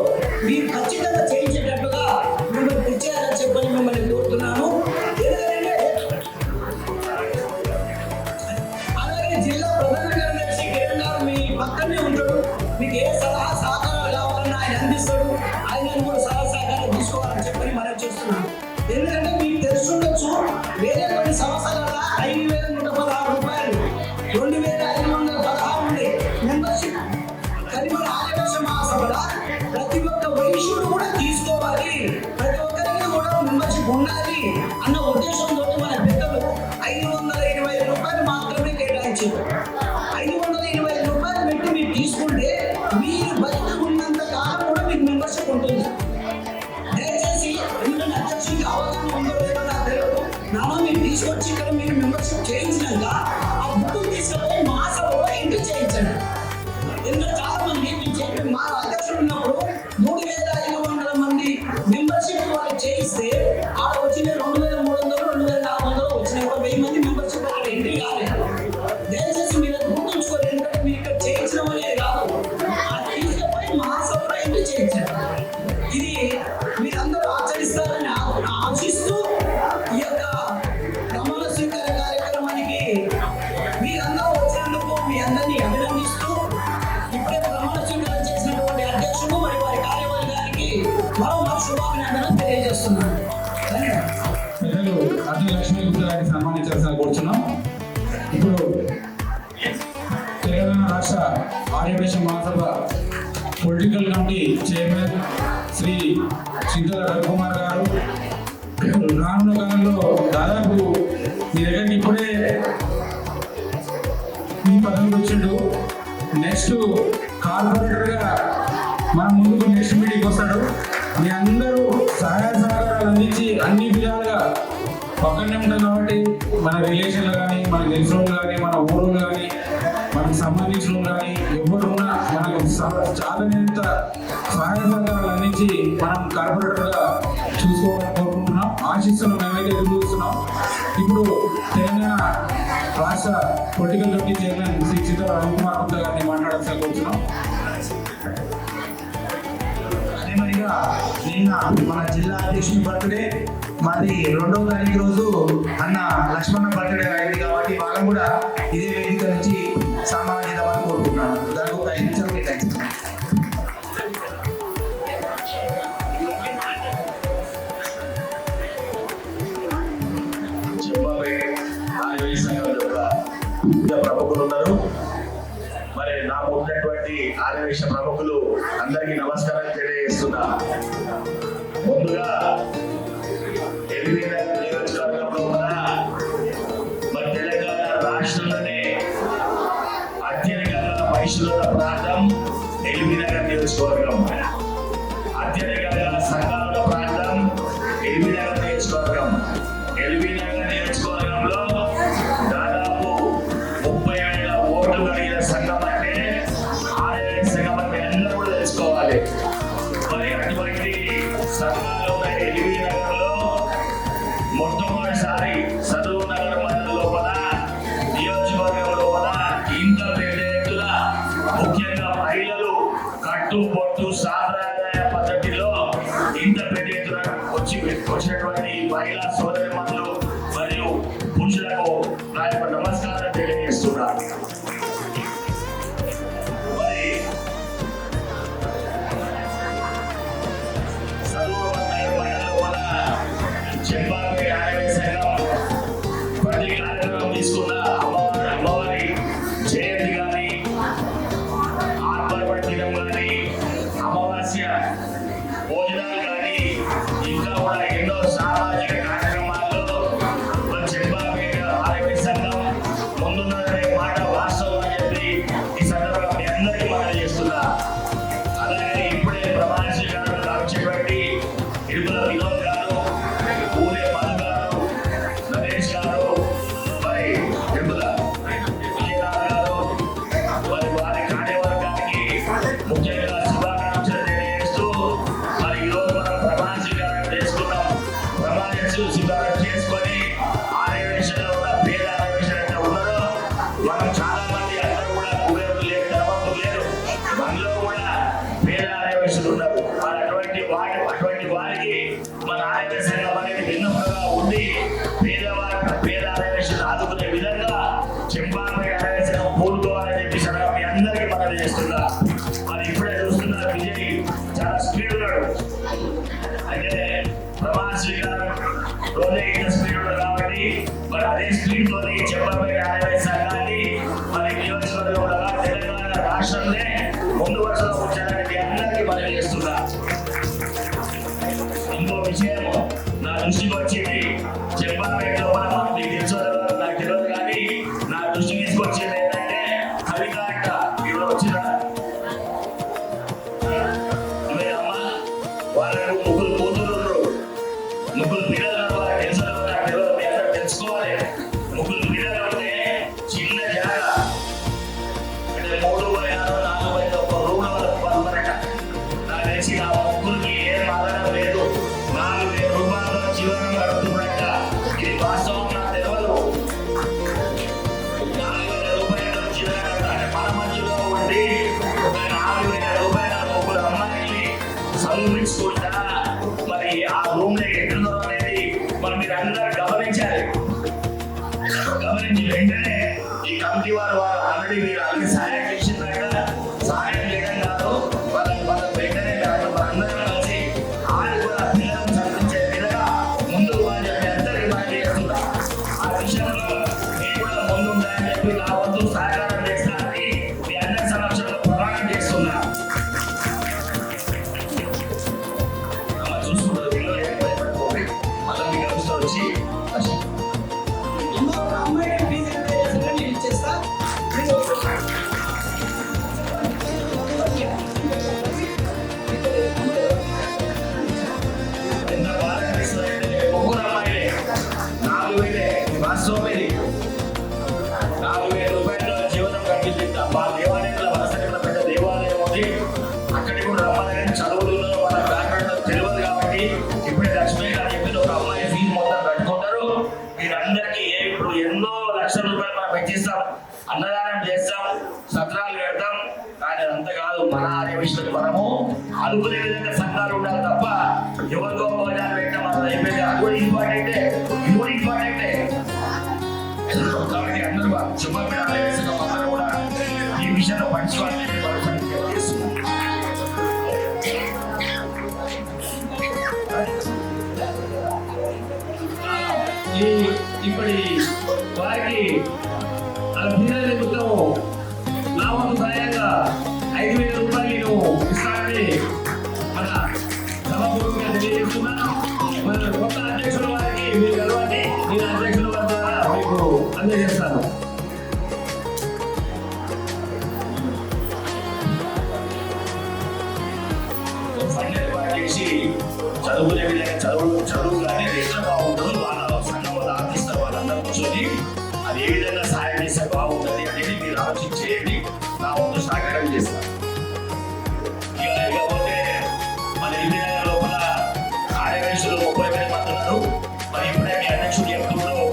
మీరు ఖచ్చితంగా చేయించేటట్టుగా మిమ్మల్ని తెచ్చేయాలని చెప్పని మిమ్మల్ని కోరుతున్నాను. ఎందుకంటే అలాగే జిల్లా ప్రధాన కార్యదర్శి కిరణ్ గారు మీ పక్కనే ఉంటాడు. మీకు ఏ సలహా సహకారాలు కావాలన్నా ఆయన అందిస్తాడు. ఆయన కూడా సలహా సహకారం తీసుకోవాలని చెప్పని మనం చేస్తున్నాను. ఎందుకంటే మీకు తెలుసుండొచ్చు, వేరే కొన్ని సంవత్సరాల 5,116 రూపాయలు 2,516 ఉండే మెంబర్షిప్. కానీ మన ఆర్యవైశ్య మహాసభల ప్రతి ఒక్క వైశ్యుడు కూడా తీసుకోవాలి, ప్రతి ఒక్కరికి కూడా మెంబర్షిప్ ఉండాలి అన్న ఉద్దేశంతో మన పెద్దలు 525 రూపాయలు మాత్రమే కేటాయించారు. 525 రూపాయలు పెట్టి మీరు తీసుకుంటే మీరు బతికి ఉన్నంత కాలం కూడా మీకు మెంబర్షిప్ ఉంటుంది. దయచేసి ఎందుకంటే అధ్యక్షుడికి అవగాహన ఉందో లేదో నాకు తెలియదు. మీరు తీసుకొచ్చి ఇక్కడ మీరు మెంబర్షిప్ చేయించినాక ఆ బుక్ తీసుకుపోయి మహాసభలో ఎంట్రీ చేయించండి. ఎందుకంటే చాలా మంది మీరు చెప్పి మా అధ్యక్షుడు ఉన్నప్పుడు 3,500 మంది మెంబర్షిప్ వాళ్ళు చేయిస్తే ఆడ వచ్చిన 2,300, 2,400 వచ్చిన 1000 మంది మెంబర్షిప్ అక్కడ ఎంట్రీ కాలేదు. దయచేసి మీరు అది గుర్తుంచుకోండి. ఎందుకంటే మీరు ఇక్కడ చేయించడం అనేది కాదు, అది తీసుకుపోయి మహాసభలో ఎంట్రీ చేయించండి. ఇది మీరందరూ ఆచరిస్తారని ఆశిస్తూ ఈ యొక్క ప్రమాణ స్వీకార కార్యక్రమానికి మీరందరూ వచ్చినందుకు మీ అందరినీ అభినందిస్తూ ఇప్పుడే ప్రమాణ స్వీకారం చేసినటువంటి అధ్యక్షుడు మరియు వారి కార్యవర్గానికి మరో శుభాభినందనలు తెలియజేస్తున్నాను. ధన్యవాదాలు. పెద్దలు అర్జున లక్ష్మీ గుప్తా గారిని సన్మానించాల్సిన కూర్చున్నాం. ఇప్పుడు తెలంగాణ రాష్ట్ర ఆర్యవైశ్య మహాసభ పొలిటికల్ కమిటీ చైర్మన్ శ్రీ చింతల రవికుమార్ గారు రానున్న కాలంలో దాదాపు మీ దగ్గరికి ఇప్పుడే ఈ పదవి వచ్చిండు. నెక్స్ట్ కార్పొరేటర్గా మన ముందుకు నెక్స్ట్ మీటింగ్ వస్తాడు. మీ అందరూ సహాయ సహకారాలు అందించి అన్ని విధాలుగా పక్కనే ఉంటాం కాబట్టి మన రిలేషన్లు కానీ, మన తెలిసిన కానీ, మన ఊరు కానీ, మనకు సంబంధించిన కానీ ఎవరున్నా మనకు చాలనేంత సహాయ సహకారాలు అందించి మనం కార్పొరేటర్గా చూసుకోవాలని కోరుకుంటున్నాం, ఆశిస్తున్నాం. మేమైతే ఎదురు చూస్తున్నాం. ఇప్పుడు తెలంగాణ రాష్ట్ర పొలిటికల్ కమిటీ చైర్మన్ శ్రీ చింతల రవికుమార్ గుప్తా గారిని మాట్లాడాల్సిన కోరుతున్నాం. అదే మరిగా నిన్న మన జిల్లా అధ్యక్షుని బర్త్డే, మాది 2వ తారీఖు రోజు అన్న లక్ష్మణ బర్త్డే అయింది కాబట్టి వాళ్ళని కూడా ఇదే వేదిక నుంచి సన్మానిద్దామని కోరుకుంటున్నాను. దానికి ఒక 5 నిమిషాలు కేటాయిస్తాను. ప్రముఖులు ఉన్నారు. మరి నా ఉన్నటువంటి ఆర్యవైశ్య ప్రముఖులు అందరికీ నమస్కారం తెలియజేస్తున్నా. ముందుగా నియోజకవర్గంలో ఉన్న మరి తెలంగాణ రాష్ట్రంలోనే అత్యధికంగా వైశ్యుల ప్రాంతం ఎల్బీనగర్ నియోజకవర్గం, అత్యధికంగా సంఘాల ప్రాంతం ఎల్బీ నగర్ నియోజకవర్గం. ఎల్బీ నగర్ నియోజకవర్గంలో దాదాపు 30,000 ఓట్లు కలిగిన సంఘం అంటే ఆర్యవేశ సంఘం అంటే అందరూ కూడా తెలుసుకోవాలి. మరి అటువంటి సంఘాలు ఉన్న ఎల్బీ నగర్లో మొట్టమొదటిసారి సదరు నగర్ మండలం లోపల నియోజకవర్గం లోపల ఇంత పెద్ద ఎత్తున ముఖ్యంగా మహిళలు కట్టుబొట్టు సాంప్రదాయ పద్ధతిలో ఇంత పెద్ద ఎత్తున వచ్చినటువంటి మహిళా సోదరిమణులు మరియు పురుషులకు నా యొక్క నమస్కారం తెలియజేస్తున్నాను. మరి సదరు మండలం లోపల చెంపాపేట ఆర్యవేశ సంఘం ప్రతి కార్యక్రమం తీసుకున్న అమ్మవారి జయంతి కానీ ఆత్మర్పణ దినం కానీ అమావాస్య భోజనాలు కానీ ఇంకా కూడా ఎన్నో సామాజిక కార్యక్రమాల్లో మన చెంపాపేట ఆర్యవేశ సంఘం ముందున్నదే మాట వాస్తవం అని చెప్పి ఈ సందర్భంగా మీ అందరికీ మనం చేస్తున్నా. అలాగే ఇప్పుడే ప్రమాణ స్వీకారం కావచ్చినటువంటి ఇరుపుల వినోద్ గారు, ఊరే మధు గారు, నరేష్ గారు, మరి ఇరుపుల విజయనాథ్ గారు, మరి వారి కార్యవర్గానికి ముఖ్యంగా శుభాకాంక్షలు తెలియజేస్తూ మరి ఈరోజు మనం ప్రమాణ స్వీకారం చేసుకున్నాం. ప్రమాణ స్వీకారం చేసుకొని ఆర్యవేశంలో ఉన్న పేద ఆర్యవేశం ఎంత ఉన్నారో మనం చాలా మంది అందరూ కూడా కుబేరులు లేరు, ధనవంతులు లేరు, మనలో కూడా పేద ఆర్యవేశులు ఉన్నారు. మరి అటువంటి వారికి మన ఆర్యవేశ సంఘం అనేది విన్నపంగా ఉండి పేద ఆర్యవేశులు ఆదుకునే విధంగా చెంపాపేట ఆర్యవేశ సంఘం పూనుకోవాలని చెప్పి సంఘం మీ అందరికీ మనం చేస్తున్నా. మరి ఇప్పుడే చూస్తున్నారు విజయ్ చాలా స్పీడ్ ఉన్నాడు. అయితే ప్రమాణ స్వీకారం రోజే ఇంత స్పీడ్ ఉన్నాడు కాబట్టి మరి అదే స్పీడ్ తోని చెంపాపేట ఆర్యవేశ సంఘాన్ని మరి నియోజకవర్గంలో తెలంగాణ రాష్ట్రంలో ముందు వరుసలో ఉంచాలని మీ అందరికీ మనం చేస్తున్నా. ఇంకో విషయం నా దృష్టికి వచ్చింది. చెంపాపేటలో మనం మీకు తెలుసో నాకు తెలియదు కానీ నా దృష్టికి తీసుకొచ్చింది ఏంటంటే కవిత అంట ఇప్పుడు వచ్చిన అమ్మ వాళ్ళకు ముగ్గురు కూతురు, ముగ్గురు పిల్లలు వాళ్ళకి తెలుసో నాకు తెలియదు, మీ అందరూ తెలుసుకోవాలి. ముగ్గురు పిల్లలు ఉంటే చిన్న జాగ అంటే 3/6, 4/1 ఒక రూమ్లో వాళ్ళకు పంపరట. నాకు తెలిసి ఆ ముగ్గురికి ఏం ఆధారం లేదు. 4,000 రూపాయలతో జీవనం గడుపుతున్నట్ట. ఇది వాస్తవం నాకు తెలియదు. 4,000 రూపాయలతో జీవనం గడపాలి. మన మధ్యలో ఉండి ఒక 4,000 రూపాయల ముగ్గురు అమ్మాయిల్ని చదివించుకుంటా మరి ఆ రూమ్ లో ఎట్లుందో అనేది మరి మీరు అందరూ గమనించాలి. గమనించి వెంటనే ఈ కమిటీ వారు ఆల్రెడీ మీరు అన్ని సహాయం చేసిందంట. సహాయం చేయడం కాదు, వాళ్ళ వెంటనే అందరం కలిసి ఆడి కూడా పిల్లలను చదివించే విధంగా ముందుకు అని చెప్పి అందరికీ మనం చేస్తున్నాం. ఆ విషయంలో నేను కూడా ముందుంటానని చెప్పి నా వంతు సహకారం చేస్తానని మీ అందరి సమక్షంలో ప్రమాణం చేస్తున్నా. చూసుకుంటారు పిల్లలు ఎక్కడిపోయి మళ్ళీ మీకు కలుస్తూ వచ్చి ఇంకొక అమ్మాయికి ఫీజు ఎంత చేస్తారో నేను ఇచ్చేస్తా. ఎంత బాధ అనిపిస్తుందంటే ముగ్గురు అమ్మాయిలే 4,000 వాస్తవం ఇది. 4,000 రూపాయల జీవనం కట్టింది. మా దేవాలయంలో వలసలో పెద్ద దేవాలయం ఉంది. అక్కడికి కూడా రమ్మాలని చదువులలో మన బ్యాక్గ్రౌండ్ తెలియదు కాబట్టి ఇప్పుడే లక్ష్మీ గారు చెప్పిన ఒక అమ్మాయి ఫీజు మొత్తం కట్టుకుంటారు. వీరందరికీ ఇప్పుడు ఎన్నో లక్షల రూపాయలు మనం పెట్టిస్తాం, అన్నదానం చేస్తాం, సత్రాలు పెడతాం. కానీ అంత కాదు, మన ఆర్యవేశులకు మనము అనుకునే విధంగా సంఘాలు ఉండాలి తప్ప ఎవరికో భోజనాలు పెట్టడం అసలు అయిపోయింది. అది కూడా ఇంపార్టెంటే, ఇది కూడా ఇంపార్టెంటే. కాబట్టి అందరూ చెంపాపేట ఆర్యవేశ సంఘం అందరూ కూడా ఈ విషయంలో పంచుకోవాలని చేస్తున్నాం. ఇప్పటి వారికి అభ్యర్థి నిమిత్తము నా వంతు సహాయంగా 5,000 రూపాయలు నేను ఇస్తానని మన సభాపూర్వకంగా తెలియజేస్తున్నాను. మన కొత్త అధ్యక్షుల వారికి మీరు కలవండి, నేను అధ్యక్షుల వారి ద్వారా మీకు అందజేస్తాను. ఫైనల్ చేసి చదువుకునే విధంగా చదువు కానీ ఎట్లా బాగుంటుందో వాళ్ళ సంఘం వాళ్ళు ఆర్థిస్తారు, వాళ్ళందరూ కూర్చొని అది ఏ విధంగా సహాయం చేస్తే బాగుంటుంది అనేది మీరు ఆలోచన చేయండి. నా వంతు సహకారం చేస్తాను. ఇకపోతే మన ఇంటి లోపల కార్యదర్శులు 30 మంది ఉన్నారు. మరి ఇప్పుడే మీ అధ్యక్షుడు చెప్తున్నాడు,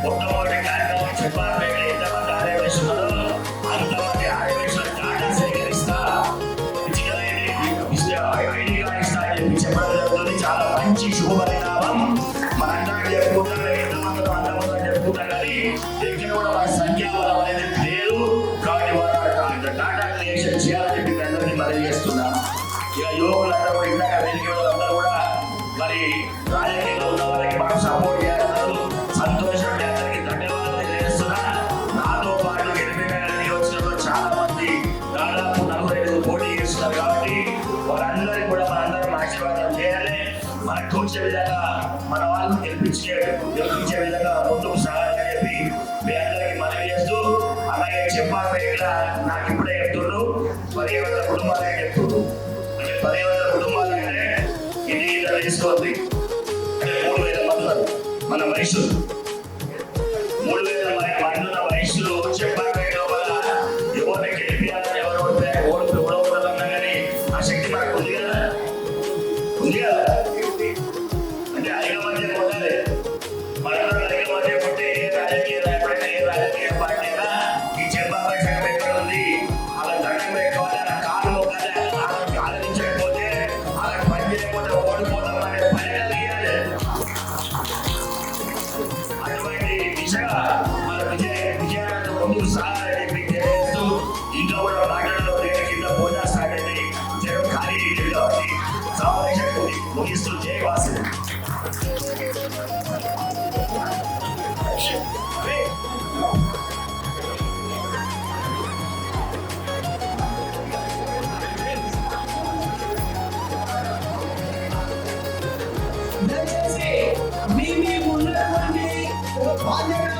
మొట్టమొదటి కార్యక్రమం చెప్పాలి. ఎంతమంది కార్యదర్శులు ఉన్నారో అంతమంది కార్యదర్శుల డాటా సేకరిస్తా ఐడి కార్డు ఇస్తా అని చెప్పి చెప్పడం జరుగుతుంది. చాలా మంచి శుభపరిణామం. మనందరం చెప్పుకుంటాం, ఎంతమంది అంతమంది చెప్పుకుంటాం, కానీ ఎక్కడ కూడా మన సంఖ్యాబలం అనేది లేదు. కాబట్టి వాళ్ళ డాటా క్రియేషన్ చేయాలని చెప్పి అందరినీ మనవి చేస్తున్నా. ఇక యువకులందరూ కూడా ఇందాక వెలిగి వాళ్ళందరూ కూడా మరి రాజకీయంలో ఉన్న వారికి మాకు సపోర్ట్ చేస్తున్నారు. సంతోషం, అందరికీ ధన్యవాదాలు తెలియజేస్తున్నా. నాతో పాటు 8 నియోజకవర్గంలో చాలా మంది దాదాపు 45 పోటీ చేస్తున్నారు. కాబట్టి వారందరికీ కూడా మనందరం ఆశీర్వాదం చేయాలి. మనకు తోచే విధంగా మన వాళ్ళని గెలిపించే విధంగా ముందుకు సాగాలని చెప్పి మీ అందరికీ మనవి చేస్తూ, అలాగే చెప్పాలి నాకు ఇప్పుడే చెప్తుండ్రు 10,000 కుటుంబాలే చెప్తుండ్రు. అంటే 10,000 కుటుంబాలు అంటే ఇది తీసుకోండి. అంటే 3,000 మంది మన వయసులు 3,000 మంది ఉన్న వయసులో చెప్పాలి వల్ల ఎవరిని గెలిపించాలని ఎవరు ఓడిపోవాలన్నా కానీ ఆ శక్తి మనకు ఉంది కదా, ఉంది కదా. అంటే ఐకమత్యం ఉండాలి. మనందరూ ఐకమత్యం ఉంటే ఏ రాజకీయ నాయకుడైనా ఏ రాజకీయ పార్టీ అయినా ఈ చెప్పాలి సంఘం ఎక్కడ ఉంది అలా దండం పెట్టుకోవాలి, అలా కాలు మొక్కాలి. అలా ఆలోచించకపోతే అలా పని చేయకపోతే ఓడిపోతాం అనే భయం కలిగాలి. అటువంటి దిశగా మన విజయాన్ని ముందుకు సాగాలని చెప్పి తెలియజేస్తూ, ఇంకా కూడా మాట్లాడడం కింద పోజా స్టార్ట్ అయింది. జనం ఖాళీ లేదు కాబట్టి సమావేశం ముగిస్తూ జయవాసి. దయచేసి మీ ఉన్నటువంటి బాధ్యత